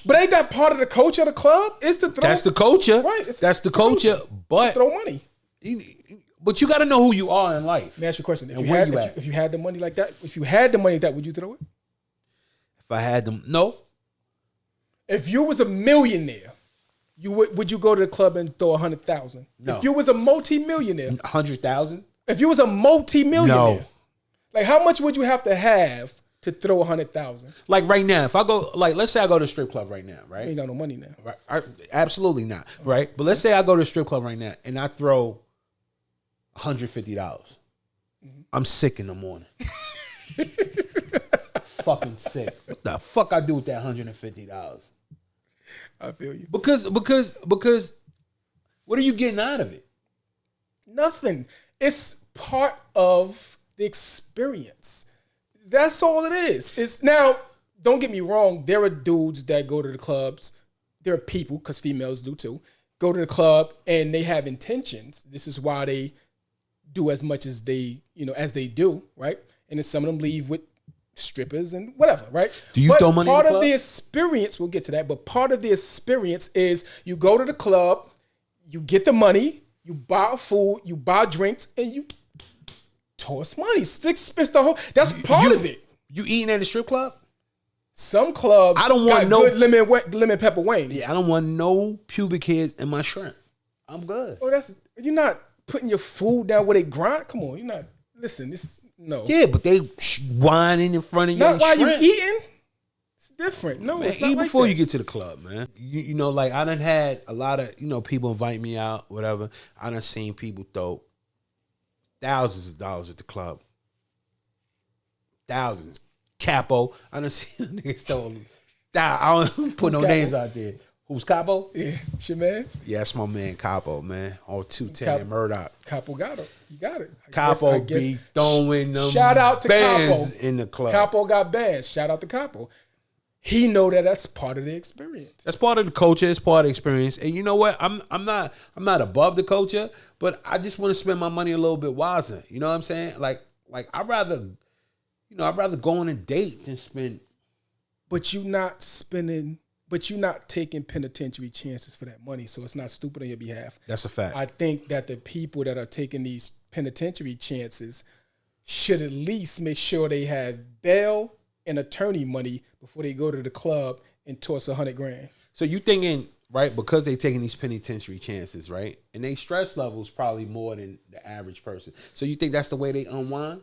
But ain't that part of the culture of the club? It's to throw. That's the culture. Right. That's the culture. But throw money. But you got to know who you are in life. Let me ask you a question. If you had the money like that, would you throw it? If I had them, no. If you was a millionaire, would you go to the club and throw 100,000? No. If you was a multi-millionaire, 100,000. If you was a multi-millionaire, No. Like how much would you have to throw 100,000? Like right now, if I go, like let's say I go to a strip club right now, right? You ain't got no money now. Right? Absolutely not, right? But let's say I go to a strip club right now and I throw $150. I'm sick in the morning. Fucking sick. What the fuck I do with that $150? I feel you. Because what are you getting out of it? Nothing. It's part of the experience. That's all it is. It's now, don't get me wrong, there are dudes that go to the clubs. There are people, because females do too, go to the club and they have intentions. This is why they do as much as they do, right? And then some of them leave with strippers and whatever, right? Do you throw money in the club? Part of the experience, we'll get to that, but part of the experience is you go to the club, you get the money, you buy food, you buy drinks, and you toss money. That's part of it. You eating at a strip club? Some clubs I don't want no good lemon pepper wings. Yeah, I don't want no pubic hairs in my shrimp. I'm good. Oh, you're not putting your food down where they grind. Come on, you're not. Listen, no. Yeah, but they whining in front of you. Not while you eating. It's different. No, man, it's not eat like before that. you get to the club, man. You know, like I done had a lot of people invite me out, whatever. I done seen people throw thousands of dollars at the club. Thousands. Capo. I done seen niggas throw. I don't put no names out there. Who's Capo? Yeah, your man. Yeah, that's my man Capo, man. On 210 and M.O.D.E. Capo got it. You got it. Capo be throwing them shout out to bands Capo in the club. Capo got bands. Shout out to Capo. He know that's part of the experience. That's part of the culture. It's part of the experience. And you know what? I'm not above the culture, but I just want to spend my money a little bit wiser. You know what I'm saying? Like I'd rather go on a date than spend. But you're not taking penitentiary chances for that money, so it's not stupid on your behalf. That's a fact. I think that the people that are taking these penitentiary chances should at least make sure they have bail and attorney money before they go to the club and toss $100,000. So you thinking, right, because they taking these penitentiary chances, right, and they stress levels probably more than the average person. So you think that's the way they unwind?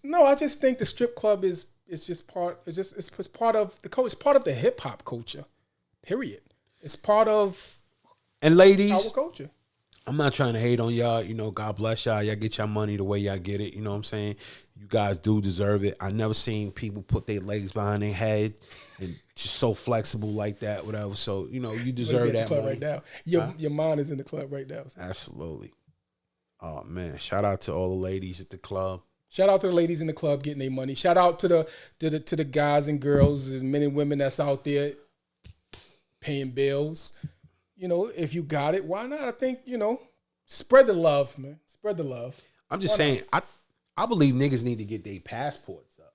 No, I just think the strip club is part of the culture. It's part of the hip hop culture. Period. It's part of and ladies our culture. I'm not trying to hate on y'all. You know, God bless y'all. Y'all get your money the way y'all get it. You know what I'm saying? You guys do deserve it. I never seen people put their legs behind their head and just so flexible like that, whatever. So, you know, you deserve that club money. Right now. Your mind is in the club right now. So. Absolutely. Oh, man. Shout out to all the ladies at the club. Shout out to the ladies in the club getting their money. Shout out to the guys and girls and men and women that's out there paying bills. You know, if you got it, why not? I think, spread the love, man. Spread the love. I'm just saying, I believe niggas need to get their passports up.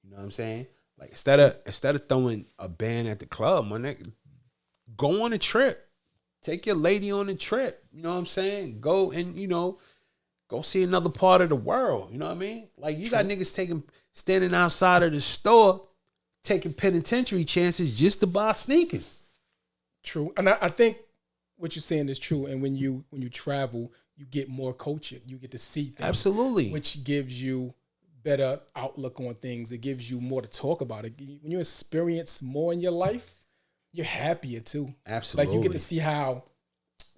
You know what I'm saying? Like instead of throwing a band at the club, my nigga, go on a trip. Take your lady on a trip. You know what I'm saying? Go and, go see another part of the world. You know what I mean? Like you got niggas standing outside of the store taking penitentiary chances just to buy sneakers. True. And I think what you're saying is true. And when you travel, you get more culture. You get to see things. Absolutely. Which gives you better outlook on things. It gives you more to talk about. When you experience more in your life, you're happier too. Absolutely. Like you get to see how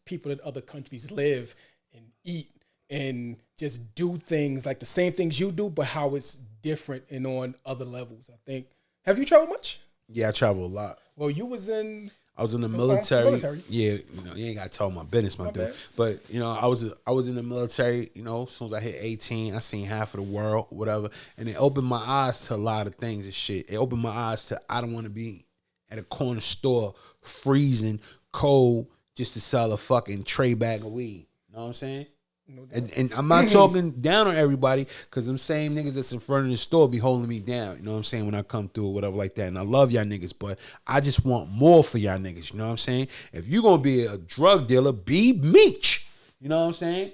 people in other countries live and eat and just do things like the same things you do, but how it's different and on other levels. I think. Have you traveled much? Yeah, I travel a lot. Well, I was in the military. Yeah, you ain't got to tell my business, my dude. Bad. But I was in the military. As soon as I hit 18, I seen half of the world, whatever, and it opened my eyes to a lot of things and shit. It opened my eyes to I don't want to be at a corner store freezing cold just to sell a fucking tray bag of weed. You know what I'm saying? And I'm not talking down on everybody, because them same niggas that's in front of the store be holding me down. You know what I'm saying? When I come through or whatever like that. And I love y'all niggas, but I just want more for y'all niggas. You know what I'm saying? If you gonna be a drug dealer, be Meech. You know what I'm saying?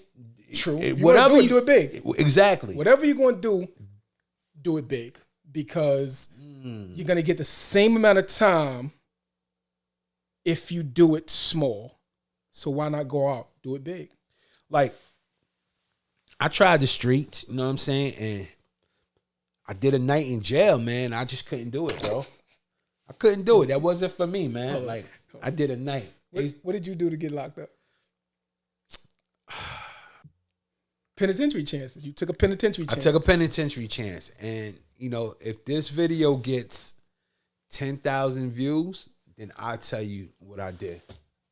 True. Whatever you do it big. Exactly. Whatever you're gonna do it big, because you're gonna get the same amount of time if you do it small. So why not go out, do it big? Like, I tried the streets, you know what I'm saying? And I did a night in jail, man. I just couldn't do it, bro. I couldn't do it. That wasn't for me, man. Like, I did a night. What did you do to get locked up? Penitentiary chances. You took a penitentiary chance. I took a penitentiary chance. And, you know, if this video gets 10,000 views, then I'll tell you what I did.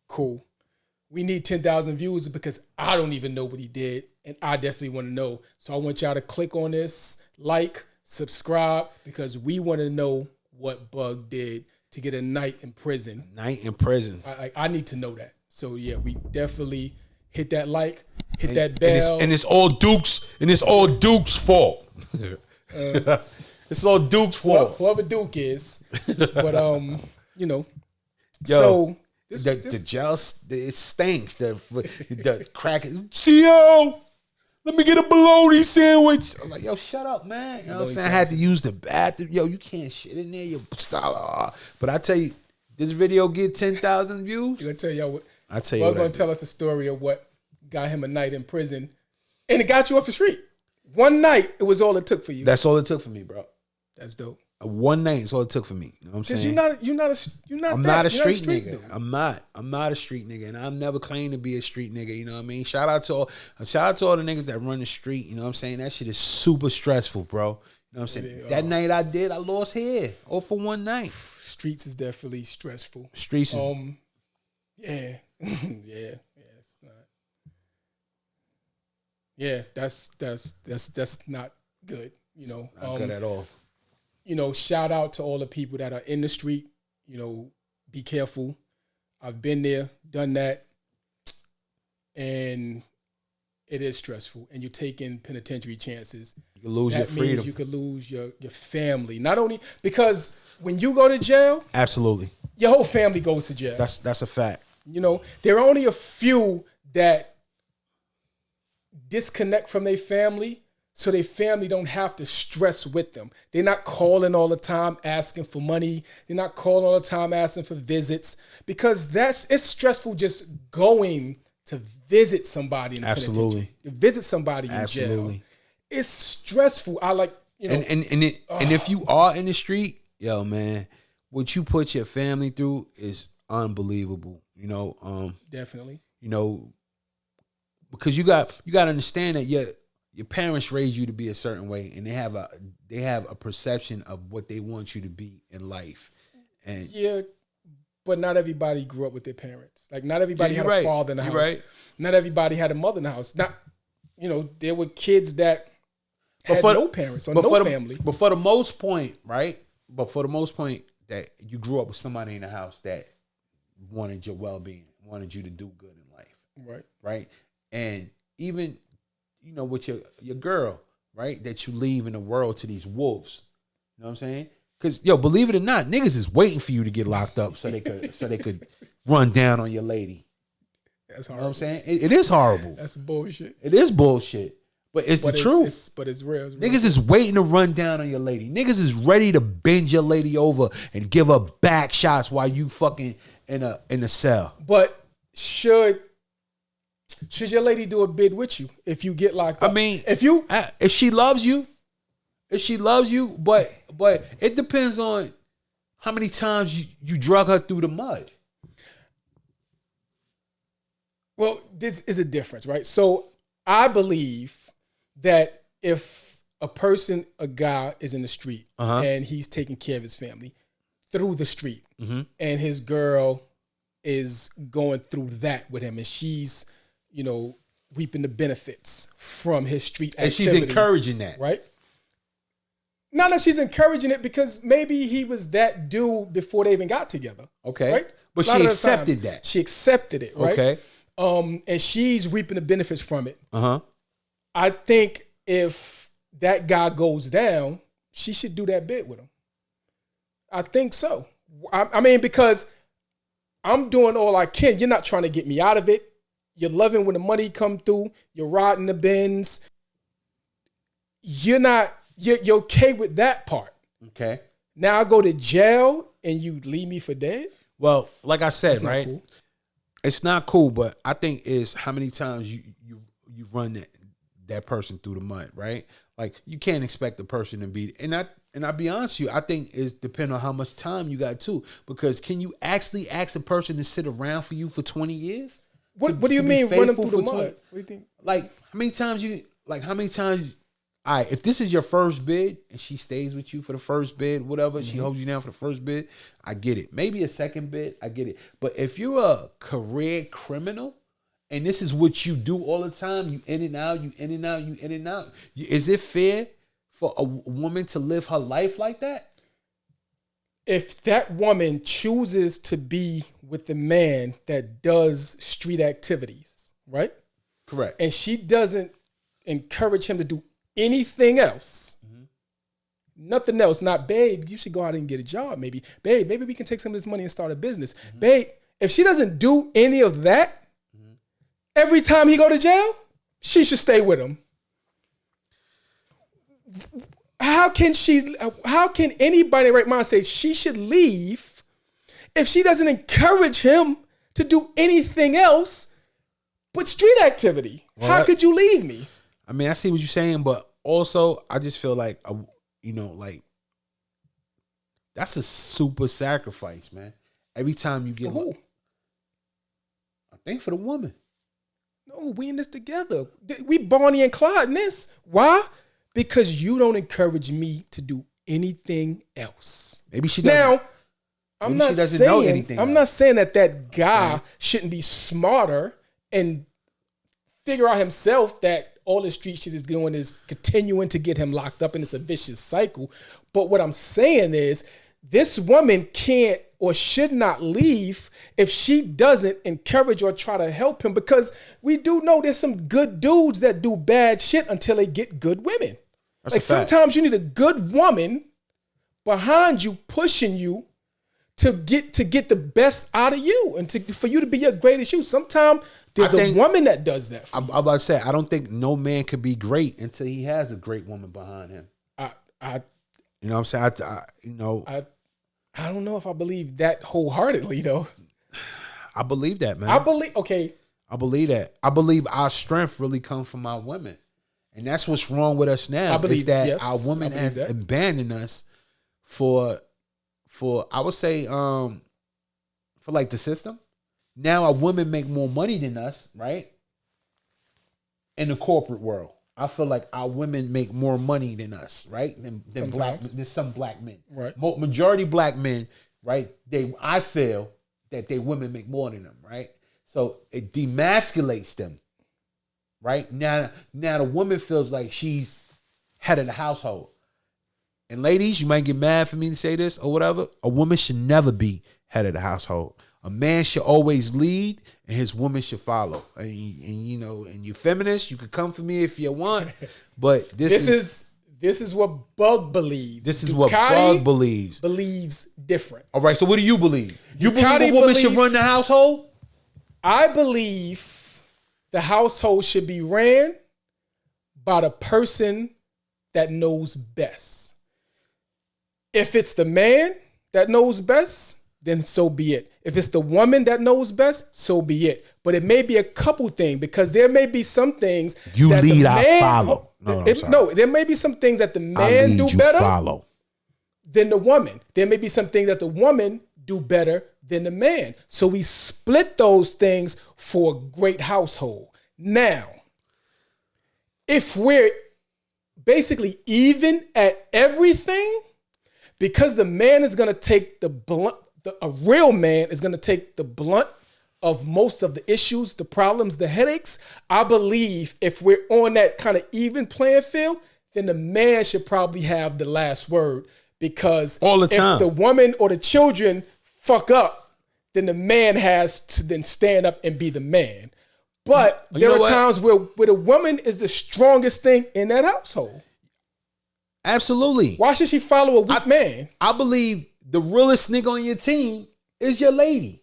Cool. We need 10,000 views because I don't even know what he did, and I definitely want to know. So I want y'all to click on this, like, subscribe, because we want to know what Bug did to get a night in prison. Night in prison. I need to know that. So yeah, we definitely hit that like, hit that bell. And it's all Duke's. And it's all Duke's fault. It's all Duke's fault. Whoever Duke is, but you know. Yo, so. The gel, it stinks. The crack. CO, let me get a bologna sandwich. I was like, yo, shut up, man. You know what I'm saying? I had to use the bathroom. Yo, you can't shit in there. You style. But I tell you, this video get 10,000 views. I'm gonna tell y'all what. I tell you, We're gonna tell us a story of what got him a night in prison, and it got you off the street. One night, it was all it took for you. That's all it took for me, bro. That's dope. One night is all it took for me. You know what I'm saying? Because I'm not a street nigga. Dude. I'm not a street nigga, and I've never claimed to be a street nigga. You know what I mean? Shout out to all the niggas that run the street. You know what I'm saying? That shit is super stressful, bro. You know what I'm saying? That night I lost hair all for one night. Streets is definitely stressful. Streets is yeah. It's not. Yeah, that's not good. You know, not good at all. You know, shout out to all the people that are in the street. You know, be careful. I've been there, done that, and it is stressful. And you're taking penitentiary chances. You can lose your freedom. Means you could lose your family. Not only because when you go to jail, absolutely, your whole family goes to jail. That's a fact. You know, there are only a few that disconnect from their family, so their family don't have to stress with them. They're not calling all the time asking for money. They're not calling all the time asking for visits, because it's stressful just going to visit somebody in the penitentiary. To visit somebody in jail. It's stressful. I like, you know. And if you are in the street, yo, man, what you put your family through is unbelievable. You know, definitely. You know, because you got to understand that your parents raised you to be a certain way, and they have a perception of what they want you to be in life. And yeah, but not everybody grew up with their parents. Like, not everybody had a father in the house. Right. Not everybody had a mother in the house. Not, you know, there were kids that had no parents or no family. But for the most point, right? But for the most point, that you grew up with somebody in the house that wanted your well-being, wanted you to do good in life. Right. Right. And even, you know, with your girl, right, that you leave in the world to these wolves. You know what I'm saying? Because, yo, believe it or not, niggas is waiting for you to get locked up so they could run down on your lady. That's horrible. You know what I'm saying? It is horrible. That's bullshit. It is bullshit. But it's the truth. But it's real. Niggas is waiting to run down on your lady. Niggas is ready to bend your lady over and give her back shots while you fucking in a cell. But should your lady do a bid with you if you get locked up? I mean, if she loves you, but it depends on how many times you drug her through the mud. Well, this is a difference, right? So I believe that if a guy is in the street and he's taking care of his family through the street, and his girl is going through that with him, and she's, you know, reaping the benefits from his street activity. And she's encouraging that. Right? Not that she's encouraging it, because maybe he was that dude before they even got together. Okay. Right? But she accepted that. She accepted it, right? Okay. and she's reaping the benefits from it. Uh-huh. I think if that guy goes down, she should do that bit with him. I think so. I mean, because I'm doing all I can. You're not trying to get me out of it. You're loving when the money come through. You're riding the Benz. You're okay with that part. Okay. Now I go to jail and you leave me for dead? Well, like I said, That's not right? cool. It's not cool, but I think is how many times you run that person through the mud, right? Like you can't expect the person to be, and I'll be honest with you, I think it's depend on how much time you got too. Because can you actually ask a person to sit around for you for 20 years? What do you mean run them through the mud? 20? What do you think? Like how many times all right, if this is your first bid and she stays with you for the first bid, whatever, she holds you down for the first bid, I get it. Maybe a second bid, I get it. But if you're a career criminal and this is what you do all the time, you in and out, you in and out, you in and out, is it fair for a woman to live her life like that? If that woman chooses to be with the man that does street activities, right? Correct. And she doesn't encourage him to do anything else, nothing else, not, babe, you should go out and get a job, maybe. Babe, maybe we can take some of this money and start a business. Babe, if she doesn't do any of that, every time he go to jail, she should stay with him. How can anybody in right mind say she should leave if she doesn't encourage him to do anything else but street activity? Well, how could you leave me? I mean, I see what you're saying, but also I just feel like, like that's a super sacrifice, man. Every time you get, Who? I think for the woman. No, we in this together. We Bonnie and Clyde in this. Why? Because you don't encourage me to do anything else. Maybe she doesn't. Now, I'm not know anything. I'm not saying that guy shouldn't be smarter and figure out himself that all the street shit is doing is continuing to get him locked up, and it's a vicious cycle. But what I'm saying is this woman can't or should not leave if she doesn't encourage or try to help him, because we do know there's some good dudes that do bad shit until they get good women. That's like sometimes you need a good woman behind you, pushing you to get the best out of you and for you to be your greatest you. Sometimes there's a woman that does that for you. I'm about to say, I don't think no man could be great until he has a great woman behind him. You know what I'm saying? I don't know if I believe that wholeheartedly though. I believe that, man. I believe that. I believe our strength really comes from our women. And that's what's wrong with us now. Is that our woman has abandoned us for I would say for like the system. Now our women make more money than us, right? In the corporate world. I feel like our women make more money than us, right? Than some black men. Right. Majority black men, right? I feel that they women make more than them, right? So it demasculates them. Right? Now the woman feels like she's head of the household. And ladies, you might get mad for me to say this or whatever. A woman should never be head of the household. A man should always lead and his woman should follow. And you feminists, you can come for me if you want. But this is what Bug believes. This is what Bug believes. Believes different. All right, so what do you believe? You believe a woman should run the household? I believe the household should be ran by the person that knows best. If it's the man that knows best, then so be it. If it's the woman that knows best, so be it. But it may be a couple things, because there may be some things you that lead, the man, I follow. No, there may be some things that the man do better than the woman. There may be some things that the woman do better than the man. So we split those things for a great household. Now, if we're basically even at everything, because the man is going to take the blunt, a real man is going to take the blunt of most of the issues, the problems, the headaches. I believe if we're on that kind of even playing field, then the man should probably have the last word, because all the time, if the woman or the children fuck up, then the man has to then stand up and be the man. But there are times where the woman is the strongest thing in that household. Absolutely. Why should she follow a weak man? I believe the realest nigga on your team is your lady.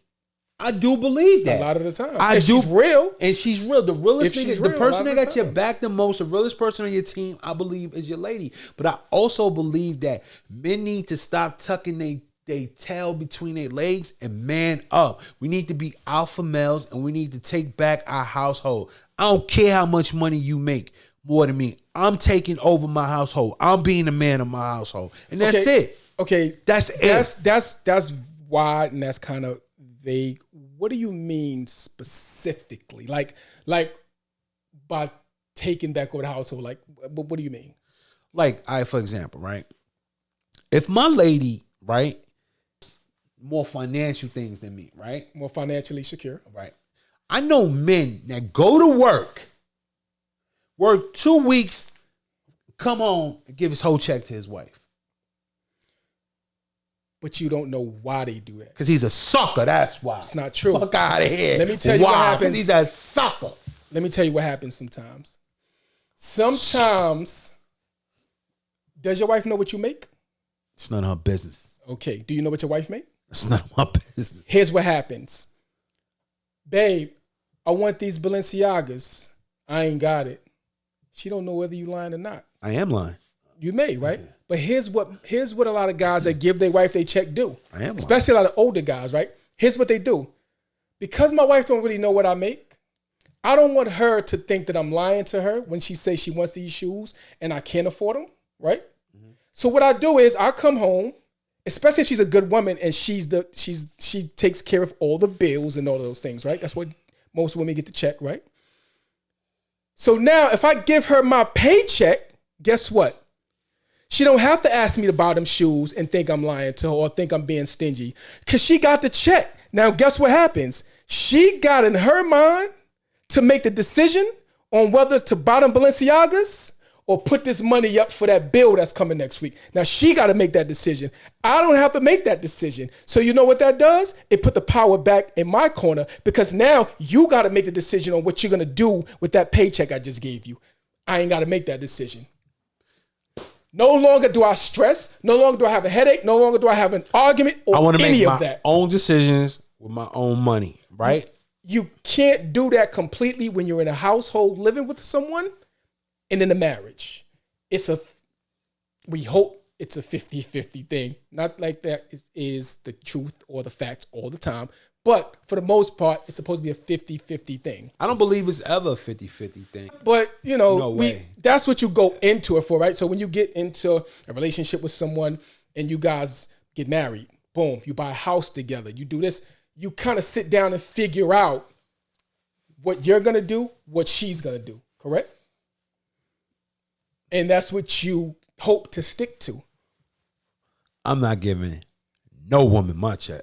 I do believe that. A lot of the time. She's real. And she's real. The realest nigga, the person that got your back the most, the realest person on your team, I believe, is your lady. But I also believe that men need to stop tucking they tail between their legs and man up. We need to be alpha males and we need to take back our household. I don't care how much money you make more than me. I'm taking over my household. I'm being the man of my household. And that's it. Okay. That's it. That's wide and that's kind of vague. What do you mean specifically? Like by taking back over the household, like what do you mean? Like, for example, right? If my lady, right, more financial things than me, right? More financially secure. Right. I know men that go to work 2 weeks, come home and give his whole check to his wife. But you don't know why they do that. Because he's a sucker, that's why. It's not true. Fuck out of here. Let me tell you what happens. Because he's a sucker. Let me tell you what happens sometimes. Sometimes, does your wife know what you make? It's none of her business. Okay. Do you know what your wife make? It's none of my business. Here's what happens. Babe, I want these Balenciagas. I ain't got it. She don't know whether you lying or not. I am lying. You may, right? Yeah. But here's what a lot of guys that give their wife their check do. I am Especially lying. A lot of older guys, right? Here's what they do. Because my wife don't really know what I make, I don't want her to think that I'm lying to her when she says she wants these shoes and I can't afford them, right? Mm-hmm. So what I do is I come home, especially if she's a good woman and she takes care of all the bills and all of those things, right? That's what most women get the check, right? So now if I give her my paycheck, guess what? She don't have to ask me to buy them shoes and think I'm lying to her or think I'm being stingy because she got the check. Now, guess what happens? She got in her mind to make the decision on whether to buy them Balenciagas or put this money up for that bill that's coming next week. Now, she got to make that decision. I don't have to make that decision. So you know what that does? It put the power back in my corner because now you got to make the decision on what you're going to do with that paycheck I just gave you. I ain't got to make that decision. No longer do I stress. No longer do I have a headache. No longer do I have an argument or any of that. I want to make my own decisions with my own money, right? You can't do that completely when you're in a household living with someone and in a marriage. We hope it's a 50-50 thing. Not like that is the truth or the facts all the time. But for the most part, it's supposed to be a 50-50 thing. I don't believe it's ever a 50-50 thing. But, that's what you go into it for, right? So when you get into a relationship with someone and you guys get married, boom, you buy a house together, you do this, you kind of sit down and figure out what you're going to do, what she's going to do, correct? And that's what you hope to stick to. I'm not giving no woman my check.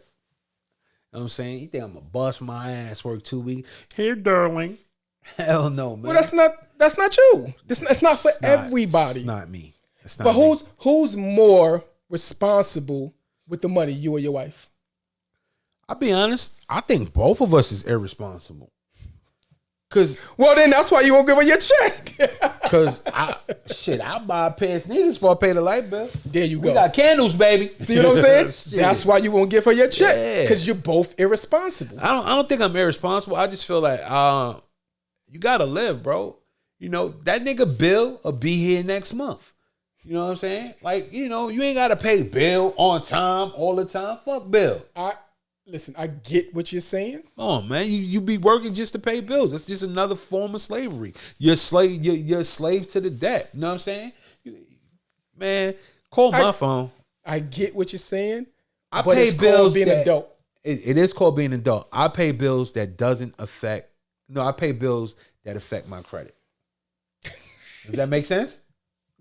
You know what I'm saying? You think I'm gonna bust my ass, work 2 weeks? Here, darling. Hell no, man. Well, that's not you. It's not for everybody. It's not me. It's not but me. who's more responsible with the money, you or your wife? I'll be honest. I think both of us is irresponsible. Well, then that's why you won't give her your check. Because I'll buy a pair of sneakers before I pay the light bill. There you go. We got candles, baby. See what I'm saying? That's why you won't give her your check. Because you're both irresponsible. I don't think I'm irresponsible. I just feel like you gotta live, bro. You know, that nigga Bill will be here next month. You know what I'm saying? Like, you know, you ain't gotta pay Bill on time all the time. Fuck Bill. Listen, I get what you're saying. Oh man, you be working just to pay bills. It's just another form of slavery. You're a slave to the debt. You know what I'm saying? Man, call my phone. I get what you're saying. I pay bills being an adult. It is called being an adult. I pay bills that I pay bills that affect my credit. Does that make sense?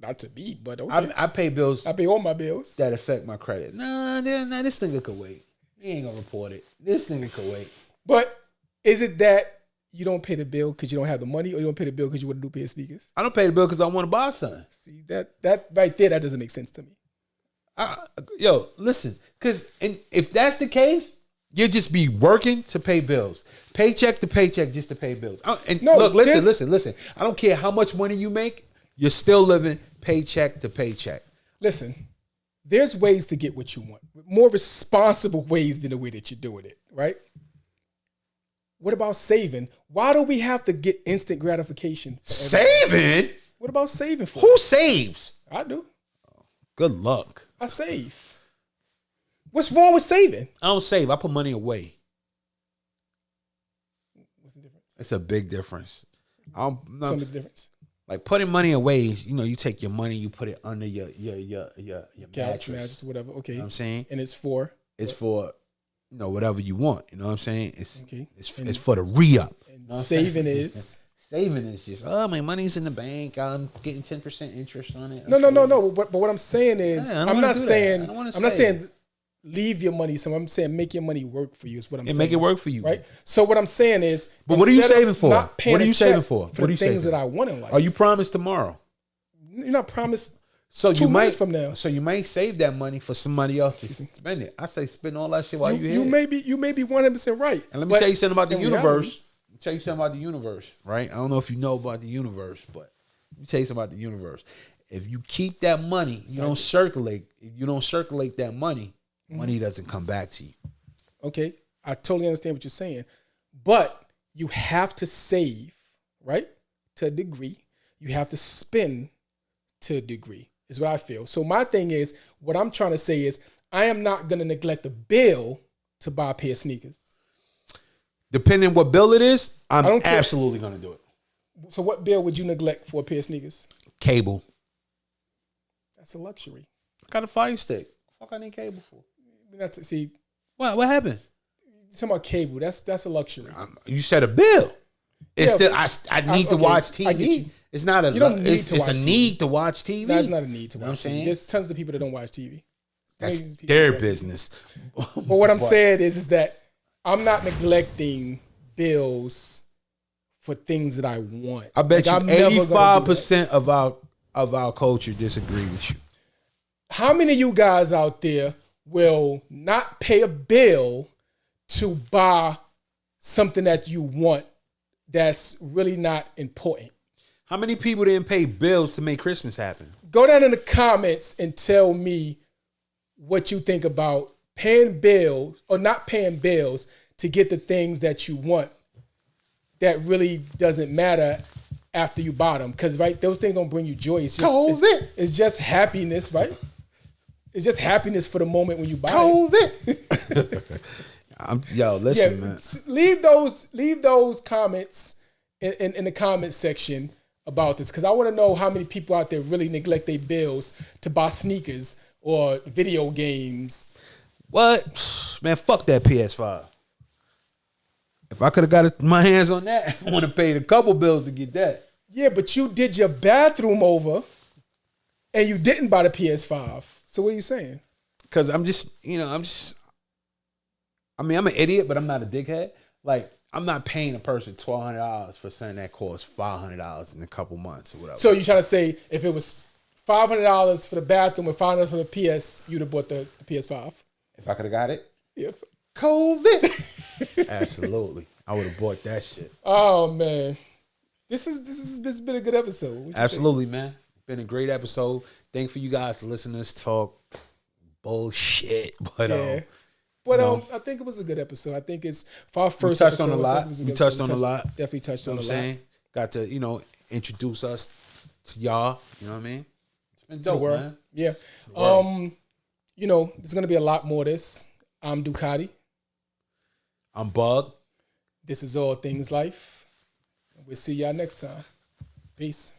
Not to me, but okay. I pay bills. I pay all my bills that affect my credit. Nah, this nigga could wait. He ain't gonna report it. This nigga could wait. But is it that you don't pay the bill because you don't have the money, or you don't pay the bill because you want to do pair of sneakers? I don't pay the bill because I want to buy something. See, that right there, that doesn't make sense to me. Listen, because if that's the case, You just be working to pay bills, paycheck to paycheck, just to pay bills. And No, look, listen. I don't care how much money you make. You're still living paycheck to paycheck. Listen, there's ways to get what you want. More responsible ways than the way that you're doing it, right? What about saving? Why do we have to get instant gratification? Saving? What about saving for? Who saves? I do. Good luck. I save. What's wrong with saving? I don't save. I put money away. What's the difference? It's a big difference. Tell me the difference. Like putting money away is, you take your money, you put it under your Couch, mattress. whatever. Okay. You know what I'm saying? And it's for? It's for, whatever you want. You know what I'm saying? Okay. It's for the re-up. And saving is? Saving is just, my money's in the bank. I'm getting 10% interest on it. No. But what I'm saying is, I'm not saying leave your money somewhere. I'm saying make your money work for you is what I'm saying. Make it work for you. Right? So what I'm saying is, but what are you saving for? What are you saving for? For the things that I want in life. Are you promised tomorrow? You're not promised. So 2 months from now. So you might save that money for somebody else to spend it. I say spend all that shit while you're here. You may be 100% right. And let me tell you something about the universe. Right? I don't know if you know about the universe, but let me tell you something about the universe. If you keep that money, you don't circulate. If you don't circulate that money, money doesn't come back to you. Okay, I totally understand what you're saying, but you have to save, right? To a degree, you have to spend to a degree. Is what I feel. So my thing is, what I'm trying to say is, I am not going to neglect a bill to buy a pair of sneakers. Depending on what bill it is, I'm absolutely going to do it. So what bill would you neglect for a pair of sneakers? Cable. That's a luxury. I got a Fire Stick. What the fuck I need cable for? See, what happened? You're talking about cable. That's a luxury. You said a bill. It's still I need to watch TV. I get you. It's not a. You don't need it's to watch a TV. Need to watch TV. That's not a need to watch. You know what I'm saying? There's tons of people that don't watch TV. That's their business. But what I'm saying is that I'm not neglecting bills for things that I want. I bet you 85% of our culture disagree with you. How many of you guys out there will not pay a bill to buy something that you want that's really not important? How many people didn't pay bills to make Christmas happen? Go down in the comments and tell me what you think about paying bills or not paying bills to get the things that you want that really doesn't matter after you buy them. Because, right, those things don't bring you joy. It's just happiness, right? It's just happiness for the moment when you buy it. Listen, man. Leave those comments in the comment section about this, because I want to know how many people out there really neglect their bills to buy sneakers or video games. What? Man, fuck that PS5. If I could have got my hands on that, I would have paid a couple bills to get that. Yeah, but you did your bathroom over and you didn't buy the PS5. So what are you saying? Because I'm an idiot, but I'm not a dickhead. Like, I'm not paying a person $1,200 for something that costs $500 in a couple months or whatever. So you're trying to say if it was $500 for the bathroom and $500 for the PS, you'd have bought the PS5? If I could have got it? Yeah. COVID. Absolutely. I would have bought that shit. Oh, man. This has been a good episode. Absolutely, man. Been a great episode. Thank for you guys to listen to us talk bullshit. But I think it was a good episode. I think it's for our first episode. We touched on a lot. Definitely touched on a lot. Saying? Got to, introduce us to y'all. You know what I mean? It's been dope, man. Yeah. There's gonna be a lot more of this. I'm Ducatti. I'm Bug. This is All Things Life. We'll see y'all next time. Peace.